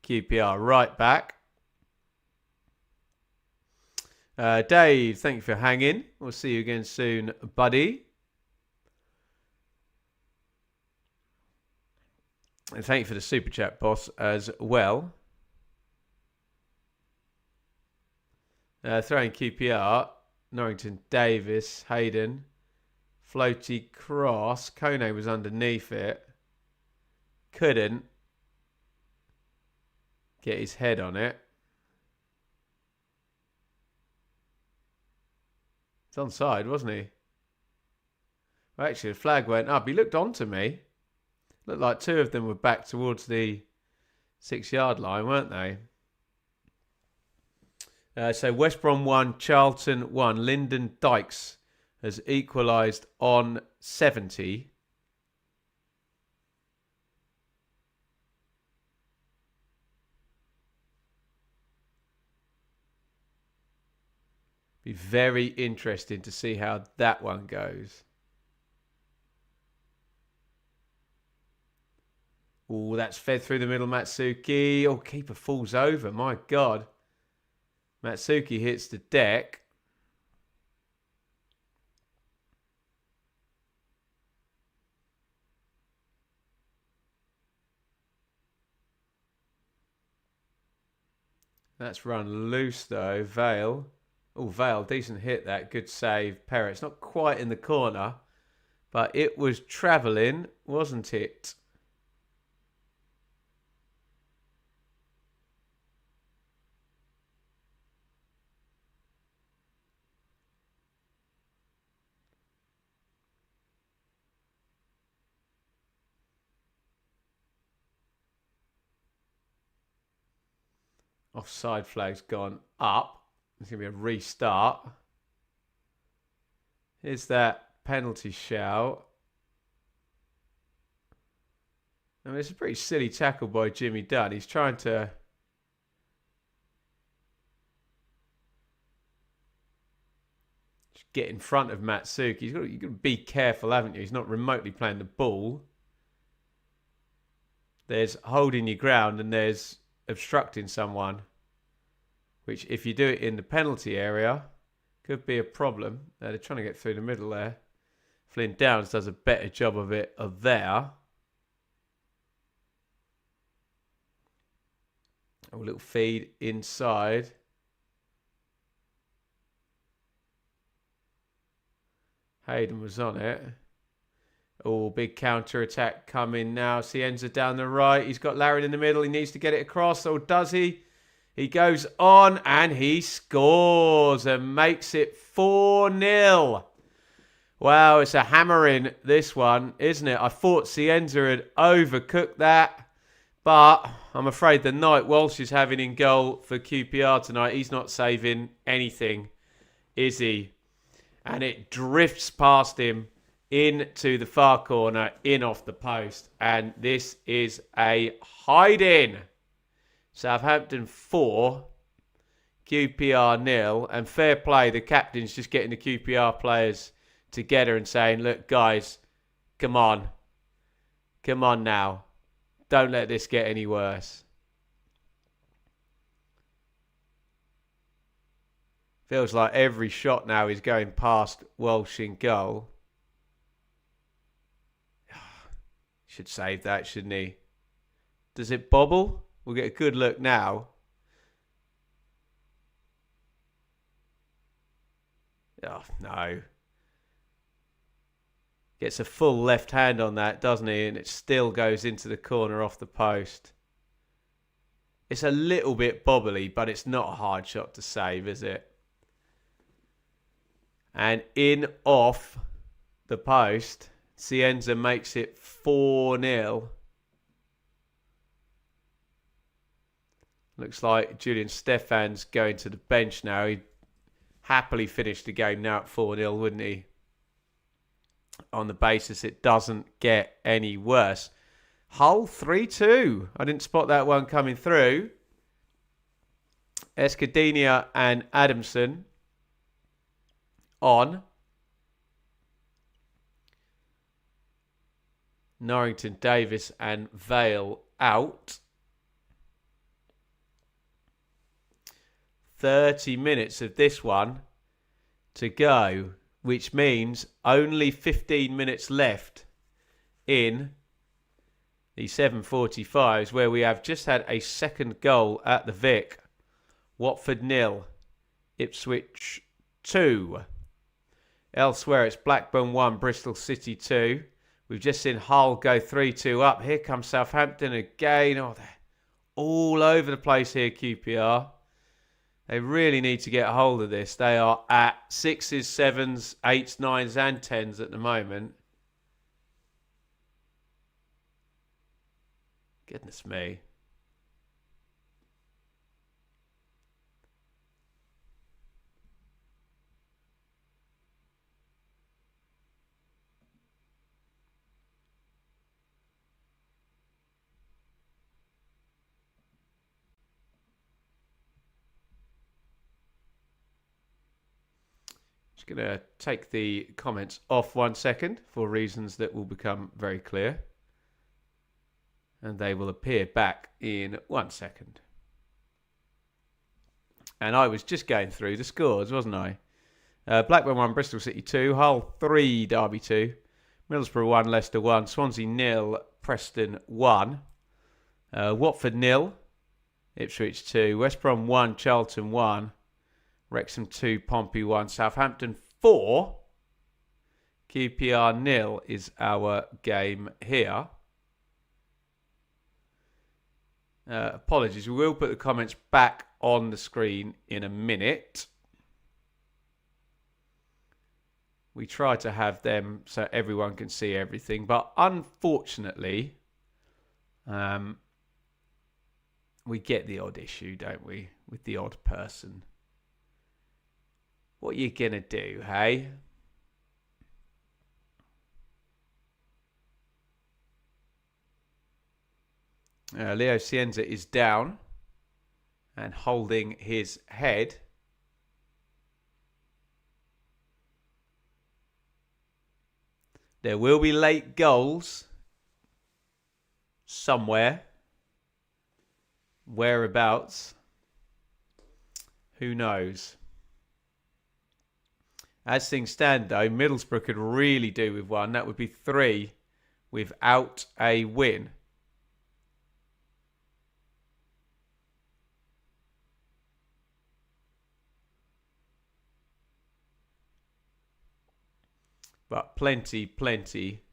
QPR right back. Dave, thank you for hanging. We'll see you again soon, buddy. And thank you for the super chat, boss, as well. Throwing QPR, Norrington, Davis, Hayden, floaty cross. Kone was underneath it. Couldn't get his head on it. It's onside, wasn't he? Well, actually, the flag went up. He looked onto me. Looked like 2 of them were back towards the 6-yard line, weren't they? So West Brom 1, Charlton 1. Lyndon Dykes has equalised on 70. Be very interesting to see how that one goes. Oh, that's fed through the middle, Matsuki. Oh, keeper falls over. My God. Matsuki hits the deck. That's run loose, though. Vale. Oh, Vale, decent hit that. Good save. Perry. It's not quite in the corner, but it was travelling, wasn't it? Offside flag's gone up. It's going to be a restart. Here's that penalty shout. I mean, it's a pretty silly tackle by Jimmy Dunn. He's trying to... get in front of Matsuki. You've got to be careful, haven't you? He's not remotely playing the ball. There's holding your ground and there's obstructing someone, which if you do it in the penalty area, could be a problem. They're trying to get through the middle there. Flynn Downs does a better job of it there. A little feed inside. Hayden was on it. Oh, big counter-attack coming now. Cienza down the right. He's got Larry in the middle. He needs to get it across. Or does he? He goes on and he scores and makes it 4-0. Wow, it's a hammering, this one, isn't it? I thought Cienza had overcooked that. But I'm afraid the night Walsh is having in goal for QPR tonight, he's not saving anything, is he? And it drifts past him into the far corner, in off the post. And this is a hide-in. Southampton 4, QPR 0. And fair play, the captain's just getting the QPR players together and saying, look, guys, come on. Come on now. Don't let this get any worse. Feels like every shot now is going past Walsh in goal. Should save that, shouldn't he? Does it bobble? We'll get a good look now. Oh, no. Gets a full left hand on that, doesn't he? And it still goes into the corner off the post. It's a little bit bobbly, but it's not a hard shot to save, is it? And in off the post, Cienza makes it 4-0. Looks like Julian Stefan's going to the bench now. He'd happily finish the game now at 4-0, wouldn't he? On the basis it doesn't get any worse. Hull 3-2. I didn't spot that one coming through. Escudinha and Adamson on. Norrington, Davis and Vale out. 30 minutes of this one to go, which means only 15 minutes left in the 7:45s, where we have just had a second goal at the Vic. Watford 0, Ipswich 2. Elsewhere, it's Blackburn 1, Bristol City 2. We've just seen Hull go 3-2 up. Here comes Southampton again. Oh, they're all over the place here, QPR. They really need to get a hold of this. They are at 6s, 7s, 8s, 9s and 10s at the moment. Goodness me. Just going to take the comments off 1 second for reasons that will become very clear. And they will appear back in 1 second. And I was just going through the scores, wasn't I? Blackburn 1, Bristol City 2, Hull 3, Derby 2, Middlesbrough 1, Leicester 1, Swansea 0, Preston 1, Watford 0, Ipswich 2, West Brom 1, Charlton 1, Wrexham 2, Pompey 1, Southampton 4, QPR 0 is our game here. Apologies, we will put the comments back on the screen in a minute. We try to have them so everyone can see everything, but unfortunately, We get the odd issue, don't we? With the odd person. What are you going to do, hey? Leo Cienza is down and holding his head. There will be late goals somewhere. Whereabouts? Who knows? As things stand, though, Middlesbrough could really do with one. That would be 3 without a win. But plenty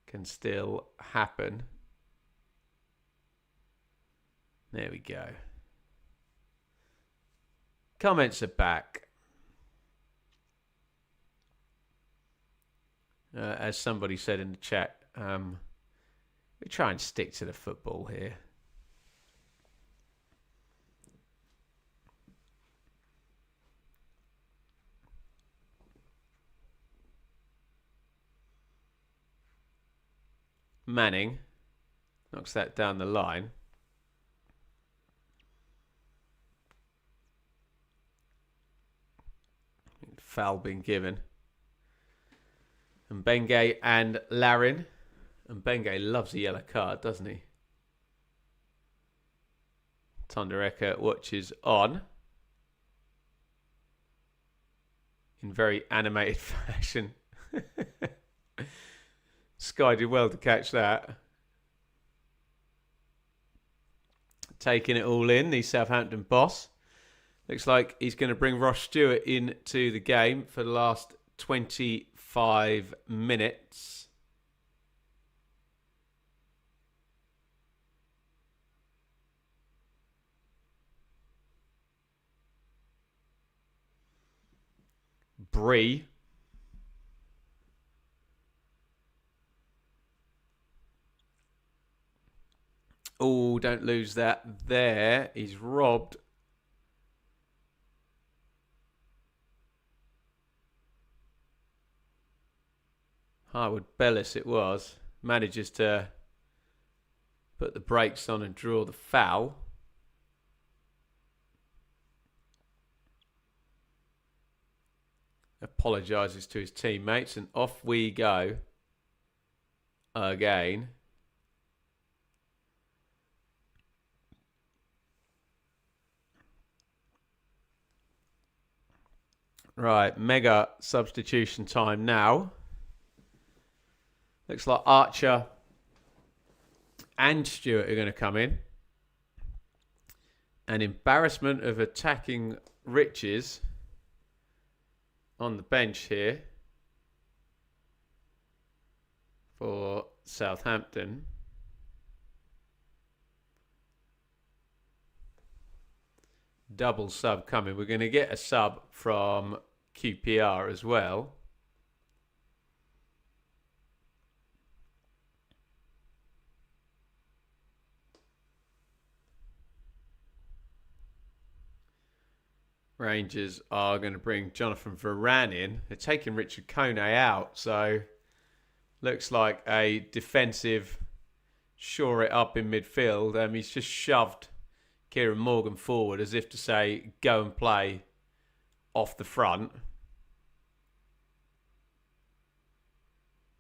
can still happen. There we go. Comments are back. As somebody said in the chat, we try and stick to the football here. Manning knocks that down the line. Foul being given. And Bengay and Larin. And Bengay loves a yellow card, doesn't he? Tondereka watches on. In very animated fashion. Sky did well to catch that. Taking it all in, the Southampton boss. Looks like he's going to bring Ross Stewart into the game for the last 25 minutes. Bree. Oh, don't lose that there. He's robbed. Harwood Bellis it was. Manages to put the brakes on and draw the foul. Apologises to his teammates and off we go again. Right, mega substitution time now. Looks like Archer and Stewart are going to come in. An embarrassment of attacking Riches on the bench here for Southampton. Double sub coming. We're going to get a sub from QPR as well. Rangers are going to bring Jonathan Varane in. They're taking Richard Kone out, so looks like a defensive shore it up in midfield. He's just shoved Kieran Morgan forward as if to say, go and play off the front.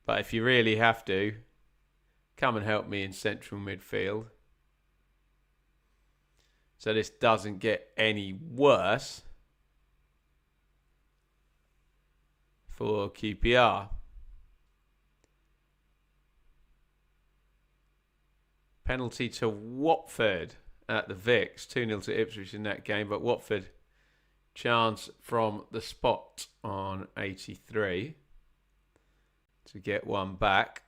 But if you really have to, come and help me in central midfield. So this doesn't get any worse for QPR. Penalty to Watford at the Vicks. 2-0 to Ipswich in that game. But Watford, chance from the spot on 83 to get one back.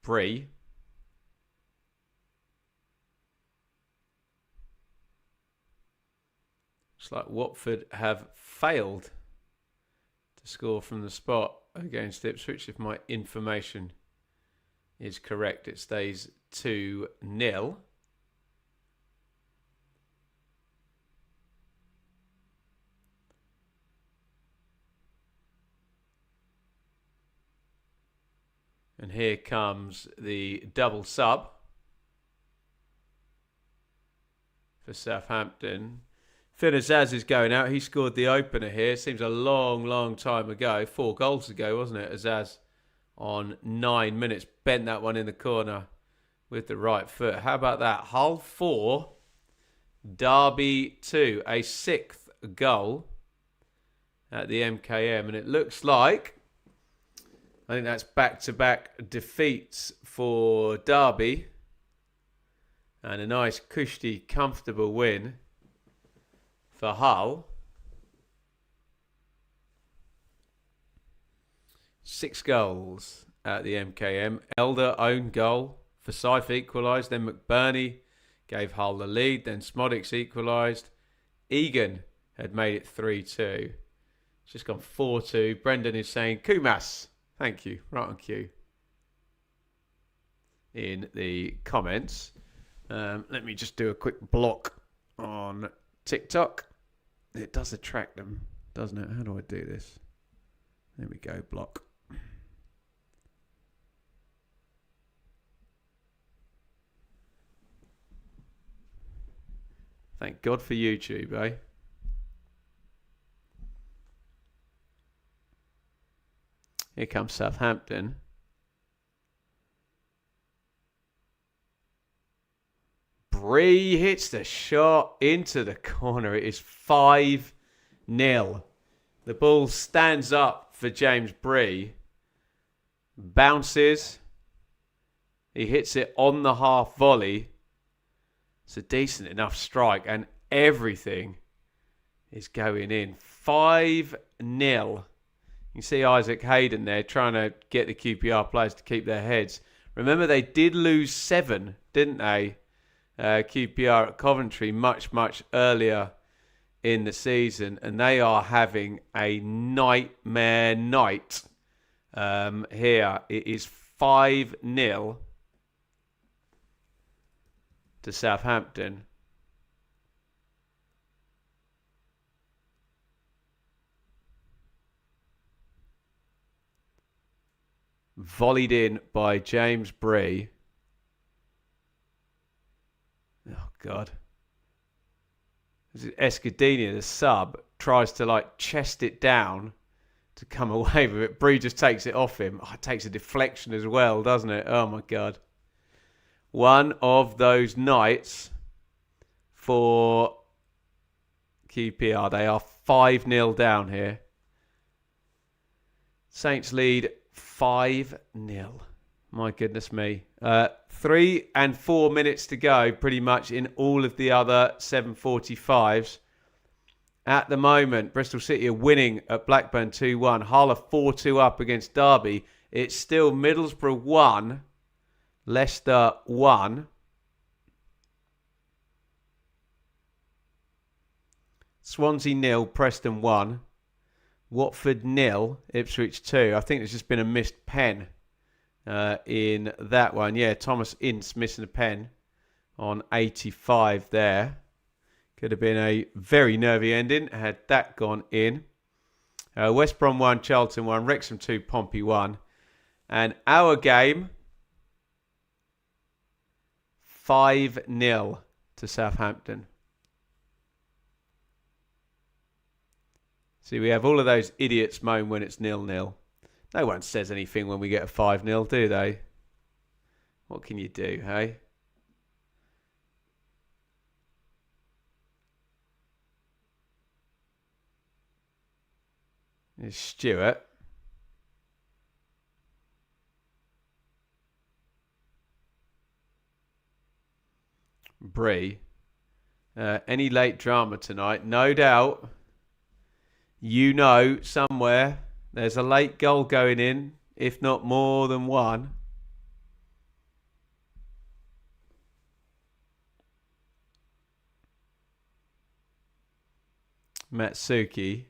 Bree. Looks like Watford have failed to score from the spot against Ipswich, if my information is correct. It stays 2-0. And here comes the double sub for Southampton. Finn Azaz is going out. He scored the opener here. Seems a long, long time ago. 4 goals ago, wasn't it? Azaz on 9 minutes. Bent that one in the corner with the right foot. How about that? Hull 4, Derby 2. A 6th goal at the MKM. And it looks like, I think that's back-to-back defeats for Derby. And a nice, cushy, comfortable win for Hull. 6 goals at the MKM. Elder own goal. Forsyth equalised. Then McBurney gave Hull the lead. Then Smodics equalised. Egan had made it 3-2. It's just gone 4-2. Brendan is saying, Kumas. Thank you. Right on cue. In the comments. Let me just do a quick block on TikTok. It does attract them, doesn't it? How do I do this? There we go, block. Thank God for YouTube, eh? Here comes Southampton. Bree hits the shot into the corner. It is 5-0. The ball stands up for James Bree. Bounces. He hits it on the half volley. It's a decent enough strike and everything is going in. 5-0. You can see Isaac Hayden there trying to get the QPR players to keep their heads. Remember, they did lose 7, didn't they? QPR at Coventry much, much earlier in the season. And they are having a nightmare night here. It is 5-0 to Southampton. Volleyed in by James Bree. Oh, God. Escudini, the sub, tries to chest it down to come away with it. Bree just takes it off him. Oh, it takes a deflection as well, doesn't it? Oh, my God. One of those nights for QPR. They are 5-0 down here. Saints lead 5-0. My goodness me. 3 and 4 minutes to go pretty much in all of the other 7:45s. At the moment, Bristol City are winning at Blackburn 2-1. Hull are 4-2 up against Derby. It's still Middlesbrough 1, Leicester 1. Swansea 0, Preston 1. Watford 0, Ipswich 2. I think there's just been a missed pen in that one. Yeah, Thomas Ince missing a pen on 85 there. Could have been a very nervy ending had that gone in. West Brom 1, Charlton 1, Wrexham 2, Pompey 1. And our game, 5-0 to Southampton. See, we have all of those idiots moan when it's 0-0. No one says anything when we get a 5-0, do they? What can you do, hey? Here's Stewart. Bree. Any late drama tonight? No doubt. You know, somewhere there's a late goal going in, if not more than one. Matsuki.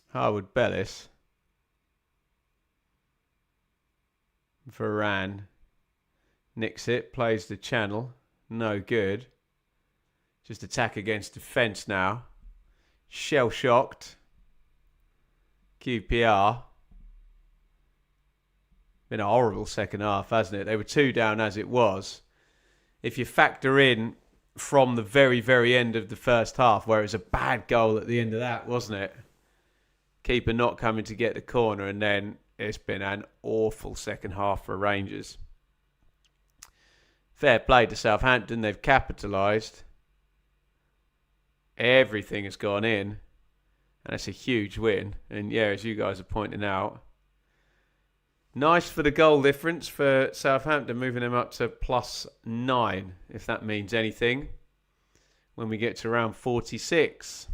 Harwood Bellis. Varane. Nicks it. Plays the channel. No good. Just attack against defence now. Shell-shocked. QPR. Been a horrible second half, hasn't it? They were 2 down as it was. If you factor in from the very, very end of the first half, where it was a bad goal at the end of that, wasn't it? Keeper not coming to get the corner, and then it's been an awful second half for Rangers. Fair play to Southampton. They've capitalised. Everything has gone in. And it's a huge win. And yeah, as you guys are pointing out, nice for the goal difference for Southampton, moving them up to +9, if that means anything, when we get to round 46.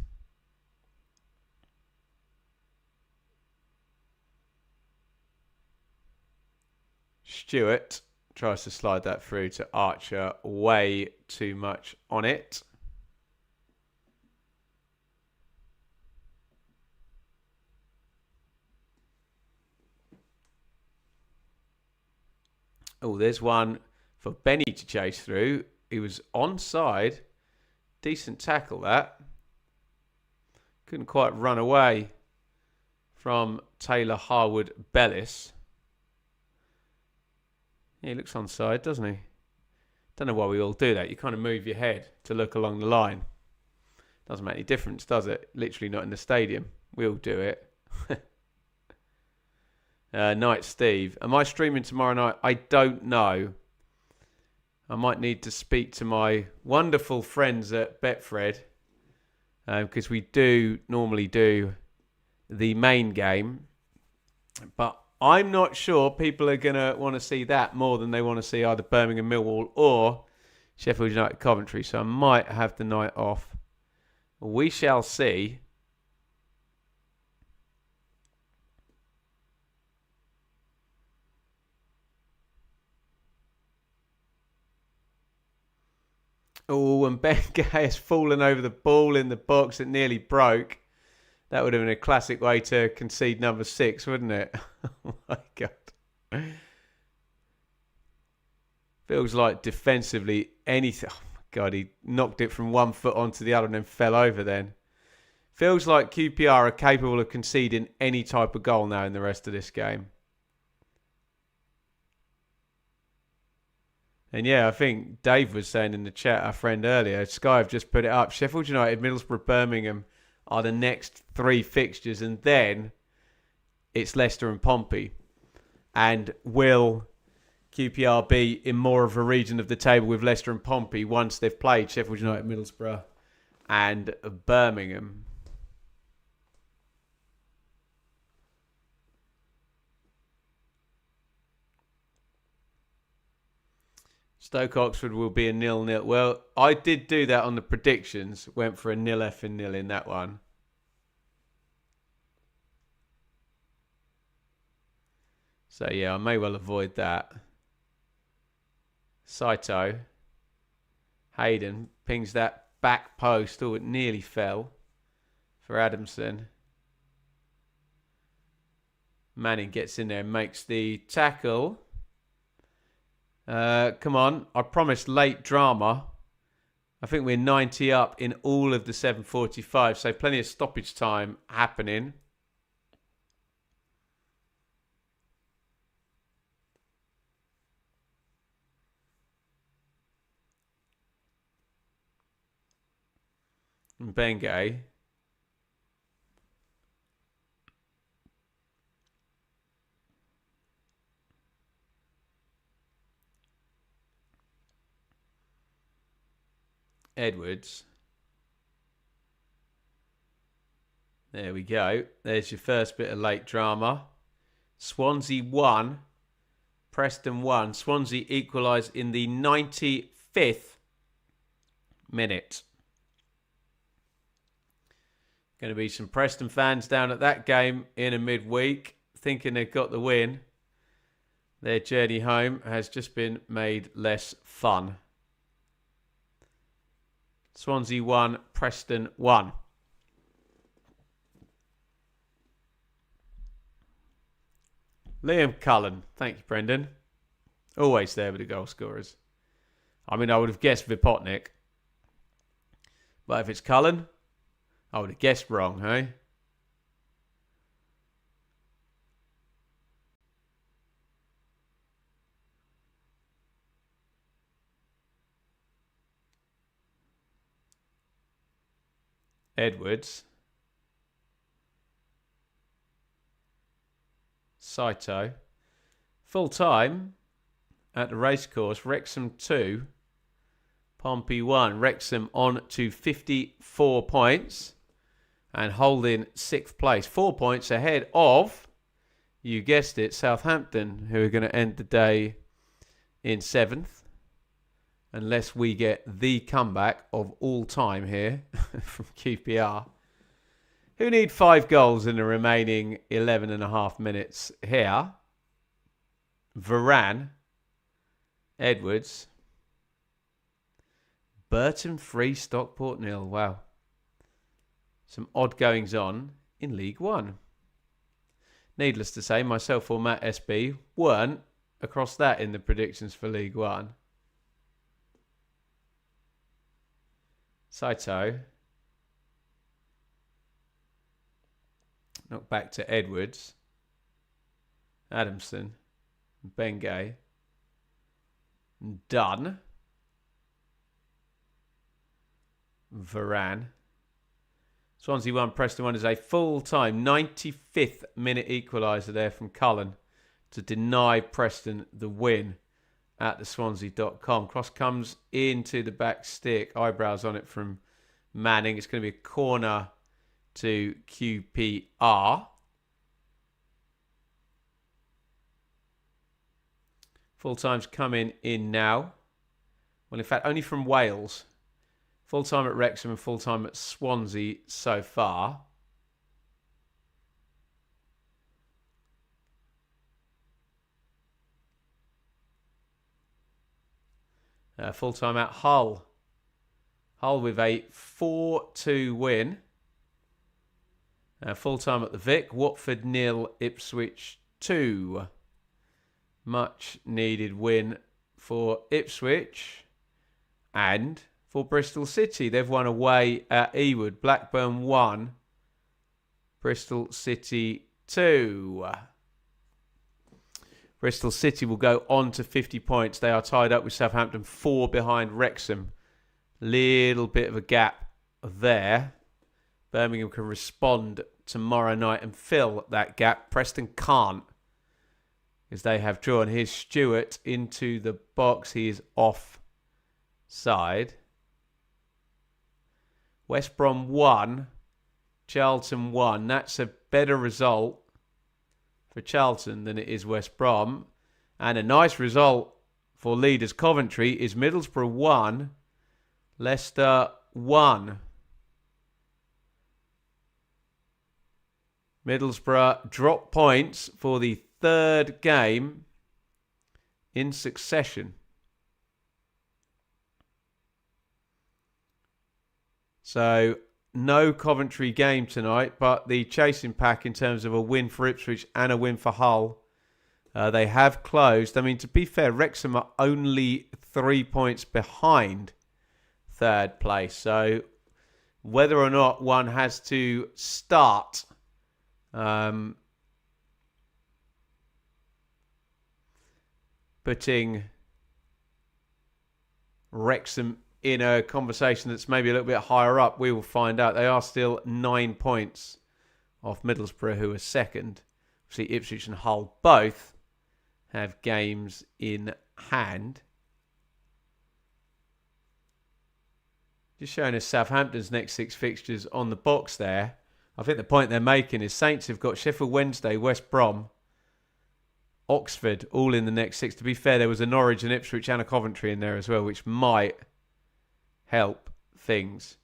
Stewart tries to slide that through to Archer. Way too much on it. Oh, there's one for Benny to chase through. He was onside. Decent tackle, that. Couldn't quite run away from Taylor Harwood Bellis. Yeah, he looks onside, doesn't he? Don't know why we all do that. You kind of move your head to look along the line. Doesn't make any difference, does it? Literally not in the stadium. We all do it. Night, Steve. Am I streaming tomorrow night? I don't know. I might need to speak to my wonderful friends at Betfred, because we do normally do the main game. But I'm not sure people are going to want to see that more than they want to see either Birmingham Millwall or Sheffield United Coventry. So I might have the night off. We shall see. Oh, and Ben Gay has fallen over the ball in the box. It nearly broke. That would have been a classic way to concede number 6, wouldn't it? Oh, my God. Feels like defensively anything. Oh, my God, he knocked it from one foot onto the other and then fell over then. Feels like QPR are capable of conceding any type of goal now in the rest of this game. And yeah, I think Dave was saying in the chat, our friend earlier, Sky have just put it up. Sheffield United, Middlesbrough, Birmingham are the next 3 fixtures. And then it's Leicester and Pompey. And will QPR be in more of a region of the table with Leicester and Pompey once they've played Sheffield United, Middlesbrough and Birmingham? Stoke Oxford will be a 0-0. Well, I did do that on the predictions. Went for a 0-0 in that one. So, yeah, I may well avoid that. Saito. Hayden pings that back post. Oh, it nearly fell for Adamson. Manning gets in there and makes the tackle. Come on. I promised late drama. I think we're 90 up in all of the 7:45, so plenty of stoppage time happening. And Bengay. Edwards. There we go. There's your first bit of late drama. Swansea 1. Preston 1. Swansea equalised in the 95th minute. Going to be some Preston fans down at that game in a midweek, thinking they've got the win. Their journey home has just been made less fun. Swansea 1, Preston 1. Liam Cullen. Thank you, Brendan. Always there with the goal scorers. I mean, I would have guessed Vipotnik. But if it's Cullen, I would have guessed wrong, hey? Edwards. Saito. Full time at the racecourse. Wrexham 2. Pompey 1. Wrexham on to 54 points. And holding 6th place. 4 points ahead of, you guessed it, Southampton, who are going to end the day in 7th. Unless we get the comeback of all time here from QPR. Who need 5 goals in the remaining 11.5 minutes here? Varane, Edwards, Burton 3, Stockport 0. Wow. Some odd goings on in League One. Needless to say, myself or Matt SB weren't across that in the predictions for League One. Saito. Knock back to Edwards. Adamson. Bengay. Dunn. Varane. Swansea 1, Preston 1 is a full-time 95th minute equaliser there from Cullen to deny Preston the win at the Swansea.com. Cross comes into the back stick. Eyebrows on it from Manning. It's going to be a corner to QPR. Full time's coming in now. Well, in fact, only from Wales. Full time at Wrexham and full time at Swansea so far. Full time at Hull. Hull with a 4-2 win. Full time at the Vic. Watford 0, Ipswich 2. Much needed win for Ipswich and for Bristol City. They've won away at Ewood. Blackburn 1, Bristol City 2. Bristol City will go on to 50 points. They are tied up with Southampton, 4 behind Wrexham. Little bit of a gap there. Birmingham can respond tomorrow night and fill that gap. Preston can't, as they have drawn. Here's Stewart into the box. He is offside. West Brom 1, Charlton 1. That's a better result for Charlton than it is West Brom. And a nice result for leaders Coventry is Middlesbrough 1, Leicester 1. Middlesbrough drop points for the 3rd game in succession. So, no Coventry game tonight, but the chasing pack in terms of a win for Ipswich and a win for Hull, they have closed. I mean, to be fair, Wrexham are only 3 points behind 3rd place. So, whether or not one has to start putting Wrexham in a conversation that's maybe a little bit higher up, we will find out. They are still 9 points off Middlesbrough, who are 2nd. See, Ipswich and Hull both have games in hand. Just showing us Southampton's next 6 fixtures on the box there. I think the point they're making is Saints have got Sheffield Wednesday, West Brom, Oxford, all in the next 6. To be fair, there was a Norwich and Ipswich and a Coventry in there as well, which might help things.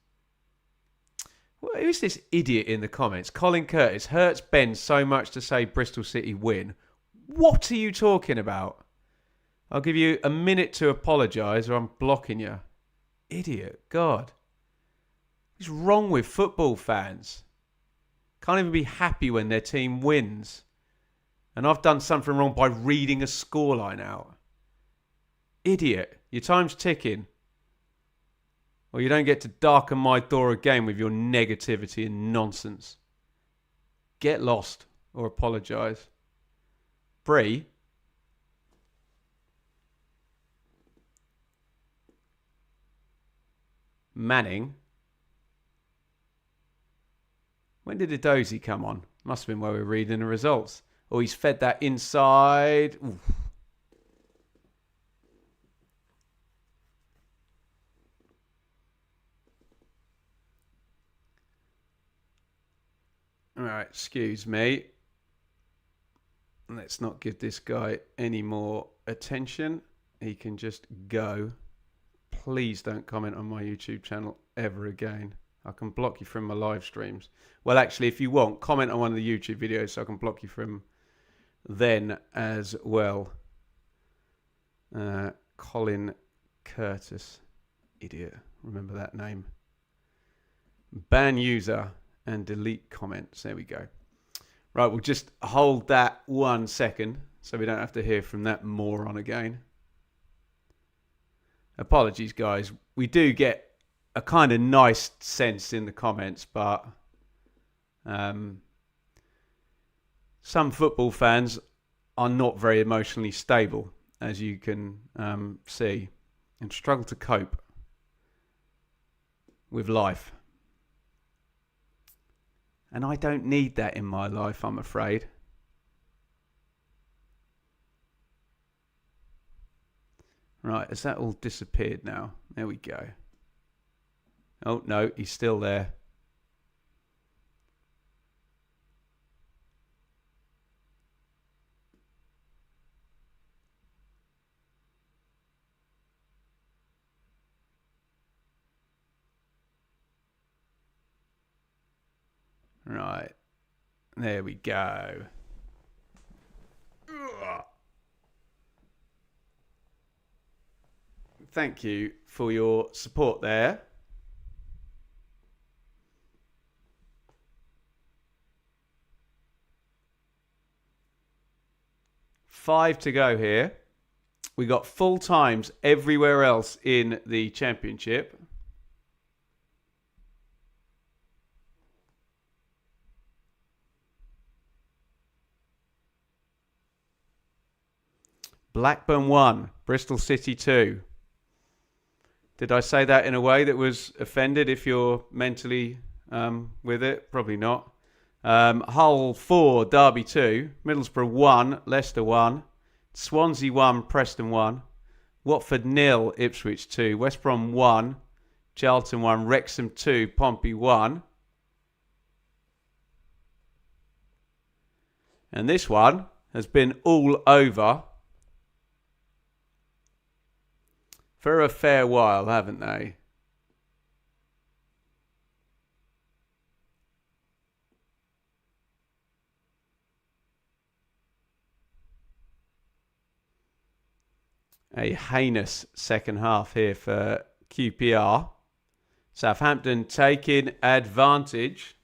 Well, who's this idiot in the comments? Colin Curtis. Hurts Ben so much to say Bristol City win. What are you talking about? I'll give you a minute to apologise or I'm blocking you. Idiot. God. What's wrong with football fans? Can't even be happy when their team wins. And I've done something wrong by reading a scoreline out. Idiot. Your time's ticking. Or you don't get to darken my door again with your negativity and nonsense. Get lost or apologise. Bree. Manning. When did Edozie come on? Must have been while we were reading the results. Oh, he's fed that inside. Oof. All right, excuse me. Let's not give this guy any more attention. He can just go. Please don't comment on my YouTube channel ever again. I can block you from my live streams. Well, actually, if you want, comment on one of the YouTube videos so I can block you from then as well. Colin Curtis. Idiot. Remember that name. Ban user and delete comments. There we go. Right, we'll just hold that 1 second so we don't have to hear from that moron again. Apologies, guys. We do get a kind of nice sense in the comments, but some football fans are not very emotionally stable, as you can see, and struggle to cope with life. And I don't need that in my life, I'm afraid. Right, has that all disappeared now? There we go. Oh, no, he's still there. Right, there we go. Thank you for your support there. Five to go here. We got full times everywhere else in the championship. Blackburn 1, Bristol City 2. Did I say that in a way that was offended if you're mentally with it? Probably not. Hull 4, Derby 2. Middlesbrough 1, Leicester 1. Swansea 1, Preston 1. Watford 0, Ipswich 2. West Brom 1, Charlton 1. Wrexham 2, Pompey 1. And this one has been all over for a fair while, haven't they? A heinous second half here for QPR. Southampton taking advantage.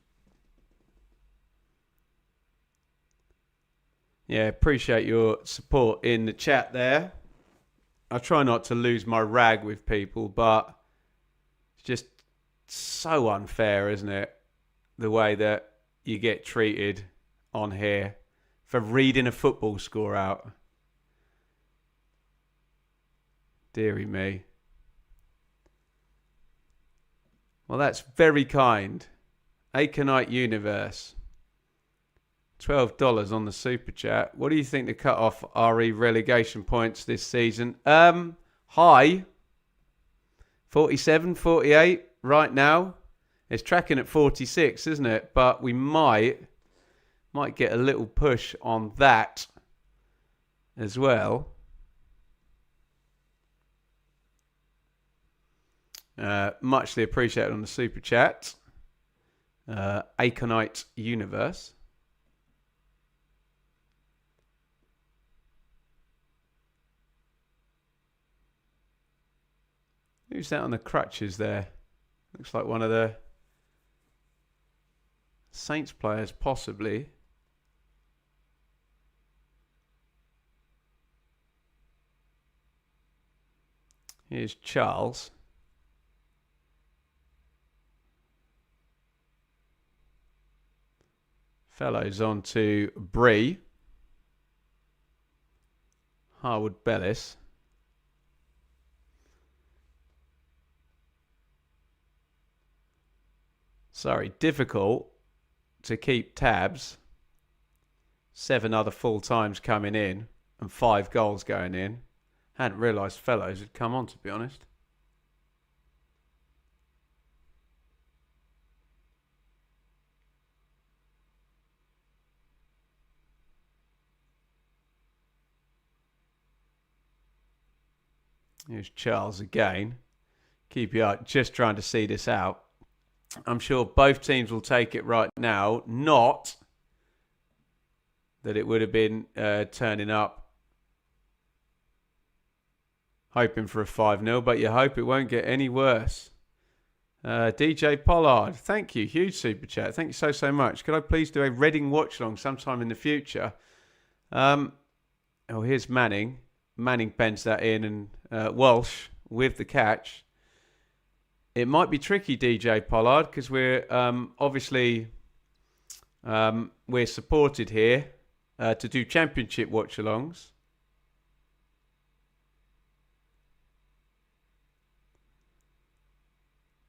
Yeah, appreciate your support in the chat there. I try not to lose my rag with people, but it's just so unfair, isn't it? The way that you get treated on here for reading a football score out. Deary me. Well, that's very kind. Aconite Universe. $12 on the super chat. What do you think the cut-off RE relegation points this season? High. 47, 48 right now. It's tracking at 46, isn't it? But we might get a little push on that as well. Muchly appreciated on the super chat. Aconite Universe. Who's that on the crutches there? Looks like one of the Saints players, possibly. Here's Charles. Fellows on to Bree. Harwood Bellis. Sorry, difficult to keep tabs. 7 other full times coming in and 5 goals going in. Hadn't realised Fellows had come on, to be honest. Here's Charles again. QPR just trying to see this out. I'm sure both teams will take it right now. Not that it would have been turning up hoping for a 5-0, but you hope it won't get any worse. DJ Pollard, thank you. Huge super chat. Thank you so much. Could I please do a Reading watch along sometime in the future? Here's Manning. Manning pens that in, and Walsh with the catch. It might be tricky, DJ Pollard, because we're obviously we're supported here to do Championship watch-alongs.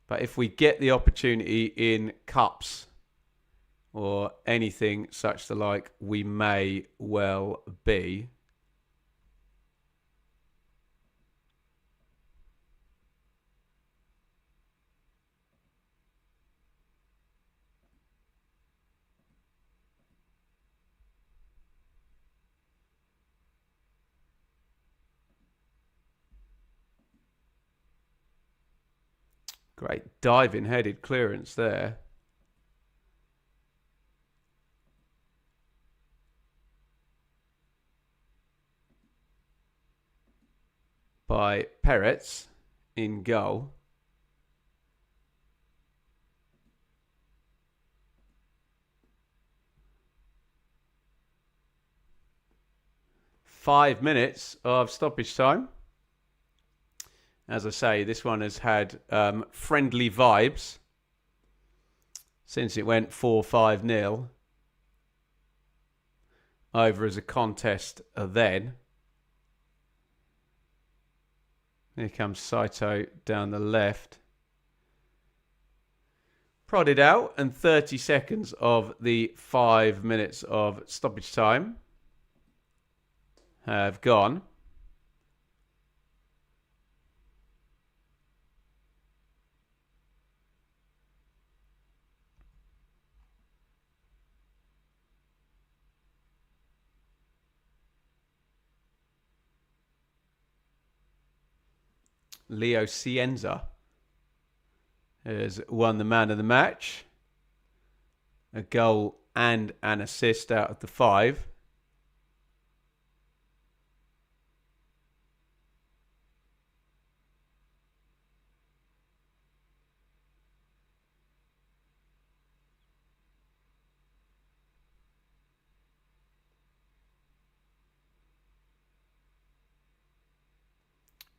But if we get the opportunity in cups or anything such the like, we may well be. Great diving headed clearance there. By Peretz in goal. Five minutes of stoppage time. As I say, this one has had friendly vibes since it went 4-5-0 over as a contest then. Here comes Saito down the left. Prodded out, and 30 seconds of the 5 minutes of stoppage time have gone. Leo Cienza has won the man of the match. A goal and an assist out of the 5.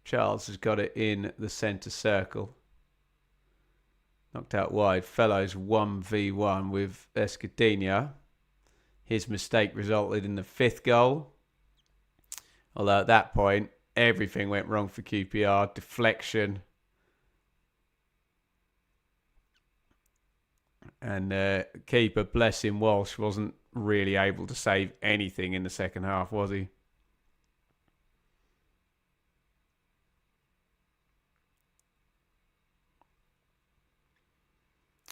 Charles has got it in the centre circle. Knocked out wide. Fellows 1v1 with Escudinha. His mistake resulted in the 5th goal. Although at that point, everything went wrong for QPR. Deflection. And keeper, bless him, Walsh, wasn't really able to save anything in the second half, was he?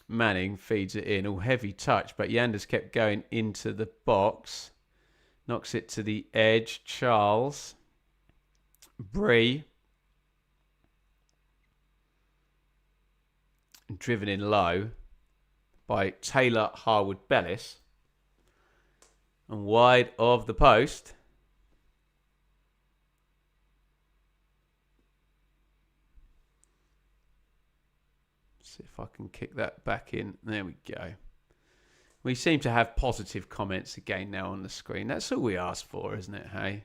Manning feeds it in. All heavy touch, but Yanders kept going into the box. Knocks it to the edge. Charles. Bree. Driven in low by Taylor Harwood Bellis. And wide of the post. See if I can kick that back in. There we go. We seem to have positive comments again now on the screen. That's all we asked for, isn't it, hey?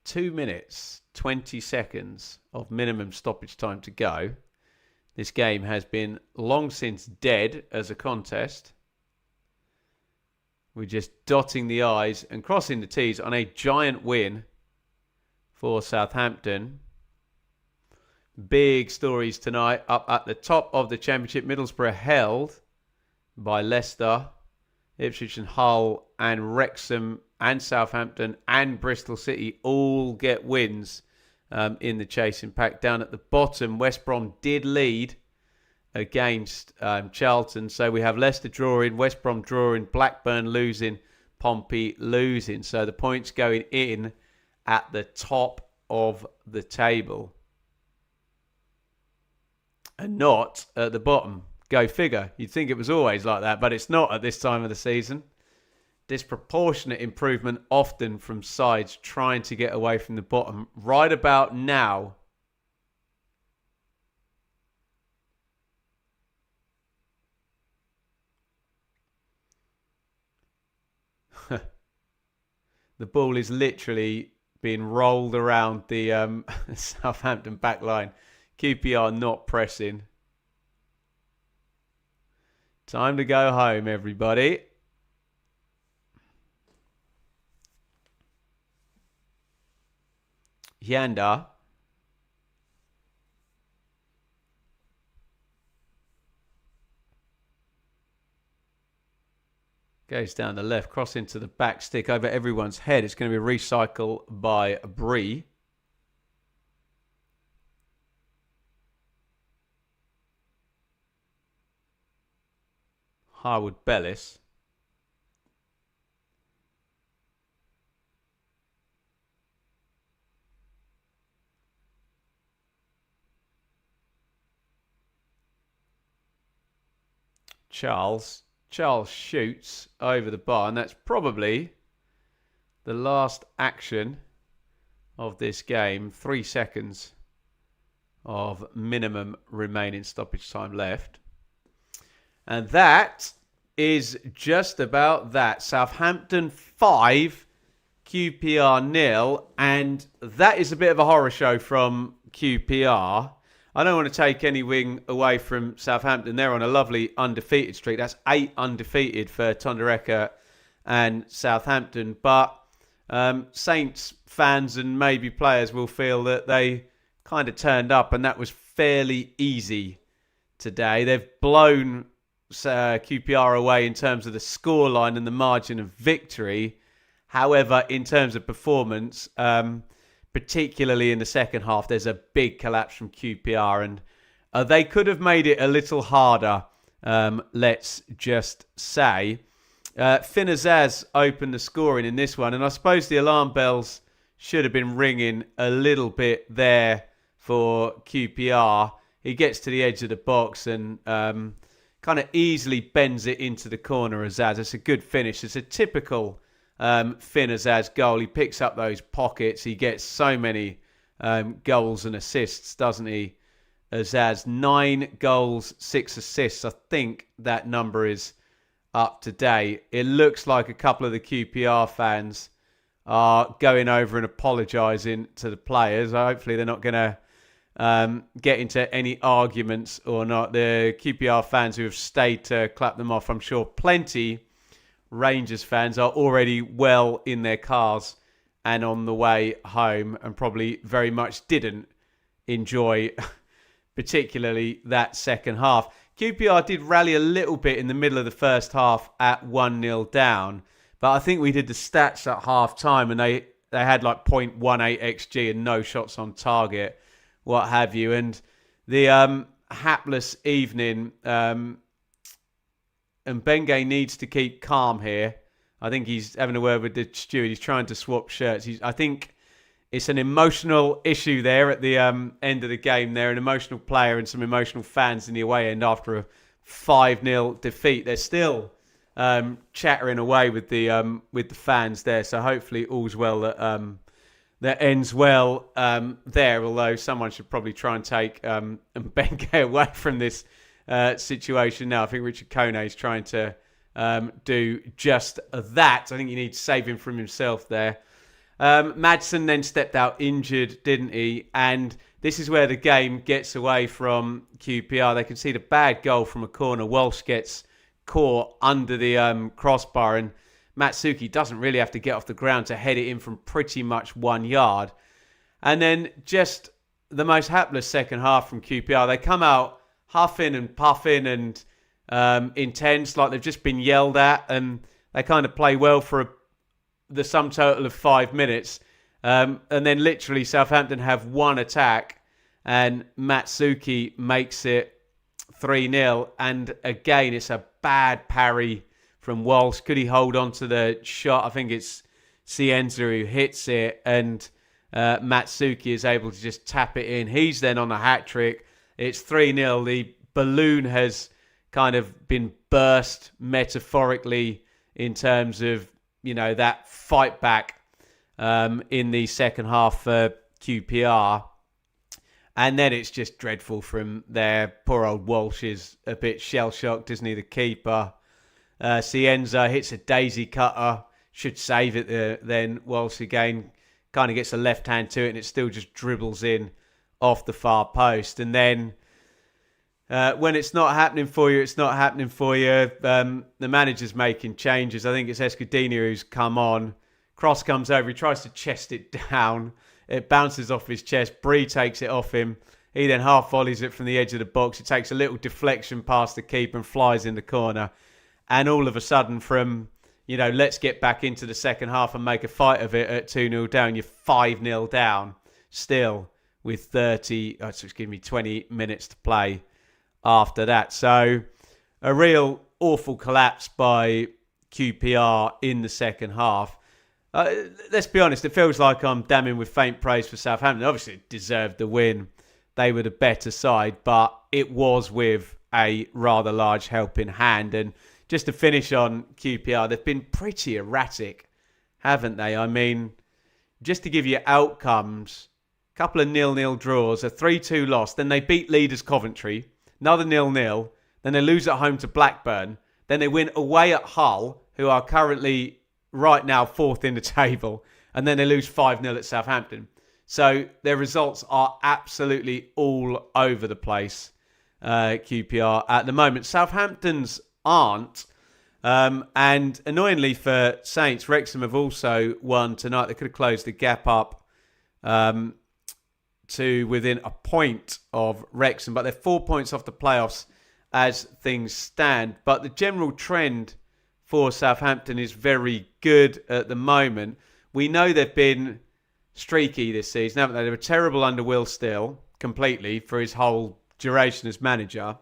2 minutes, 20 seconds of minimum stoppage time to go. This game has been long since dead as a contest. We're just dotting the I's and crossing the T's on a giant win for Southampton. Big stories tonight up at the top of the Championship. Middlesbrough held by Leicester, Ipswich and Hull and Wrexham and Southampton and Bristol City all get wins in the chasing pack. Down at the bottom, West Brom did lead against Charlton. So we have Leicester drawing, West Brom drawing, Blackburn losing, Pompey losing. So the points going in at the top of the table and not at the bottom. Go figure. You'd think it was always like that, but it's not at this time of the season. Disproportionate improvement often from sides trying to get away from the bottom. Right about now, the ball is literally being rolled around the Southampton back line. QPR not pressing. Time to go home, everybody. Yanda. Goes down the left, cross into the back, stick over everyone's head. It's going to be a recycle by Bree. Harwood Bellis. Charles shoots over the bar, and that's probably the last action of this game. 3 seconds of minimum remaining stoppage time left. And that is just about that. Southampton 5, QPR 0. And that is a bit of a horror show from QPR. I don't want to take any wing away from Southampton. They're on a lovely undefeated streak. That's 8 undefeated for Tondereka and Southampton. But Saints fans and maybe players will feel that they kind of turned up, and that was fairly easy today. They've blown QPR away in terms of the scoreline and the margin of victory. However, in terms of performance, particularly in the second half, there's a big collapse from QPR, and they could have made it a little harder, let's just say. Finn Azaz opened the scoring in this one, and I suppose the alarm bells should have been ringing a little bit there for QPR. He gets to the edge of the box and kind of easily bends it into the corner. Azaz, it's a good finish. It's a typical Finn Azaz goal. He picks up those pockets. He gets so many goals and assists, doesn't he? Azaz, 9 goals, 6 assists. I think that number is up to date. It looks like a couple of the QPR fans are going over and apologising to the players. Hopefully they're not going to get into any arguments or not. The QPR fans who have stayed to clap them off, I'm sure plenty Rangers fans are already well in their cars and on the way home, and probably very much didn't enjoy particularly that second half. QPR did rally a little bit in the middle of the first half at 1-0 down, but I think we did the stats at half time and they had like 0.18 XG and no shots on target, what have you. And the hapless evening, and Bengay needs to keep calm here. I think he's having a word with the steward. He's trying to swap shirts. I think it's an emotional issue there at the end of the game. There, an emotional player and some emotional fans in the away end after a 5-0 defeat. They're still chattering away with the fans there. So hopefully all's well that ends well there. Although someone should probably try and take Bengay away from this situation now. I think Richard Kone is trying to do just that. I think you need to save him from himself there. Madsen then stepped out injured, didn't he? And this is where the game gets away from QPR. They concede a bad goal from a corner. Walsh gets caught under the crossbar, and Matsuki doesn't really have to get off the ground to head it in from pretty much 1 yard. And then just the most hapless second half from QPR. They come out huffing and puffing and intense, like they've just been yelled at, and they kind of play well for the sum total of 5 minutes. And then literally Southampton have one attack and Matsuki makes it 3-0. And again, it's a bad parry from Walsh. Could he hold on to the shot? I think it's Cienza who hits it, and Matsuki is able to just tap it in. He's then on a hat-trick. It's 3-0. The balloon has kind of been burst metaphorically in terms of, that fight back in the second half for QPR. And then it's just dreadful from there. Poor old Walsh is a bit shell-shocked, isn't he, the keeper? Cienza hits a daisy cutter. Should save it then. Walsh again kind of gets a left hand to it, and it still just dribbles in off the far post. And then when it's not happening for you, it's not happening for you. The manager's making changes. I think it's Escudinho who's come on. Cross comes over. He tries to chest it down. It bounces off his chest. Bree takes it off him. He then half volleys it from the edge of the box. It takes a little deflection past the keeper and flies in the corner. And all of a sudden from, let's get back into the second half and make a fight of it at 2-0 down. You're 5-0 down still with 20 minutes to play after that. So a real awful collapse by QPR in the second half. Let's be honest, it feels like I'm damning with faint praise for Southampton. Obviously, it deserved the win. They were the better side, but it was with a rather large helping hand. And just to finish on QPR, they've been pretty erratic, haven't they? I mean, just to give you outcomes, a couple of 0-0 draws, a 3-2 loss, then they beat leaders Coventry, another 0-0, then they lose at home to Blackburn, then they win away at Hull, who are currently right now fourth in the table, and then they lose 5-0 at Southampton. So their results are absolutely all over the place, QPR, at the moment. Southampton's aren't. And annoyingly for Saints, Wrexham have also won tonight. They could have closed the gap up to within a point of Wrexham, but they're 4 points off the playoffs as things stand. But the general trend for Southampton is very good at the moment. We know they've been streaky this season, haven't they? They were terrible under Will Still, completely, for his whole duration as manager.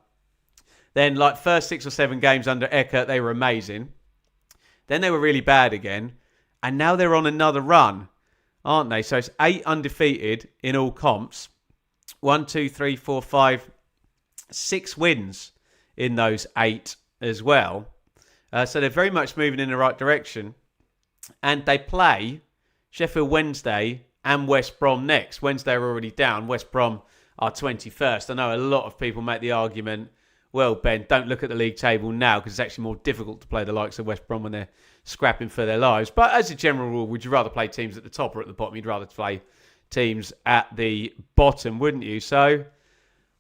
Then, first 6 or 7 games under Eckert, they were amazing. Then they were really bad again. And now they're on another run, aren't they? So it's 8 undefeated in all comps. 1, 2, 3, 4, 5, 6 wins in those 8 as well. So they're very much moving in the right direction. And they play Sheffield Wednesday and West Brom next. Wednesday are already down. West Brom are 21st. I know a lot of people make the argument, well, Ben, don't look at the league table now because it's actually more difficult to play the likes of West Brom when they're scrapping for their lives. But as a general rule, would you rather play teams at the top or at the bottom? You'd rather play teams at the bottom, wouldn't you? So,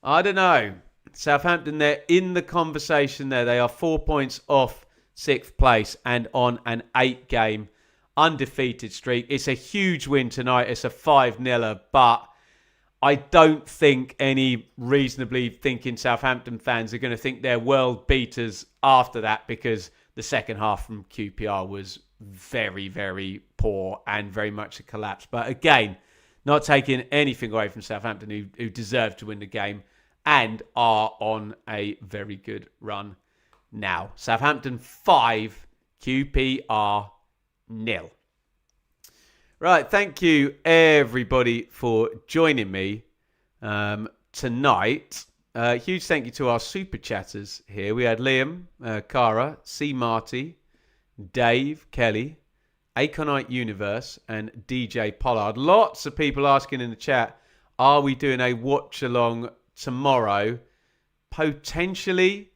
I don't know. Southampton, they're in the conversation there. They are 4 points off 6th place and on an 8-game undefeated streak. It's a huge win tonight. It's a 5-0, but I don't think any reasonably thinking Southampton fans are going to think they're world beaters after that, because the second half from QPR was very, very poor and very much a collapse. But again, not taking anything away from Southampton, who deserve to win the game and are on a very good run now. Southampton 5, QPR 0. Right, thank you everybody for joining me tonight. Huge thank you to our super chatters here. We had Liam, Cara, C. Marty, Dave, Kelly, Aconite Universe, and DJ Pollard. Lots of people asking in the chat, are we doing a watch along tomorrow? Potentially.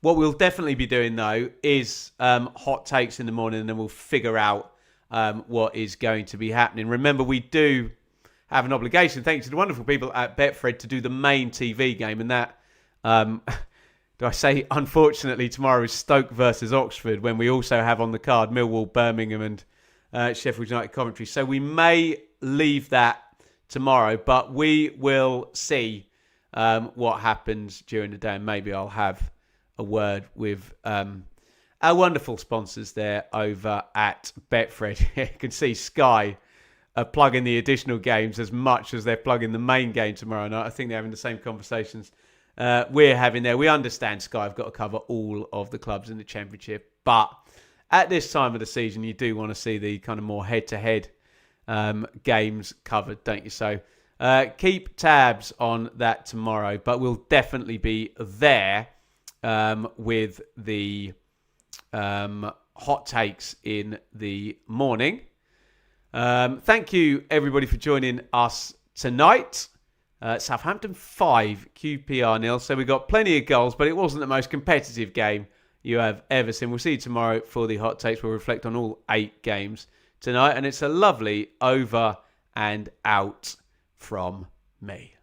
What we'll definitely be doing, though, is hot takes in the morning, and then we'll figure out what is going to be happening. Remember, we do have an obligation, thanks to the wonderful people at Betfred, to do the main TV game. And that, do I say, unfortunately, tomorrow is Stoke versus Oxford, when we also have on the card Millwall, Birmingham and Sheffield United Coventry. So we may leave that tomorrow, but we will see what happens during the day. And maybe I'll have a word with our wonderful sponsors there over at Betfred. You can see Sky are plugging the additional games as much as they're plugging the main game tomorrow night. I think they're having the same conversations we're having there. We understand Sky have got to cover all of the clubs in the Championship, but at this time of the season, you do want to see the kind of more head-to-head games covered, don't you? So keep tabs on that tomorrow, but we'll definitely be there with the hot takes in the morning. Thank you, everybody, for joining us tonight. Southampton 5, QPR 0. So we got plenty of goals, but it wasn't the most competitive game you have ever seen. We'll see you tomorrow for the hot takes. We'll reflect on all 8 games tonight. And it's a lovely over and out from me.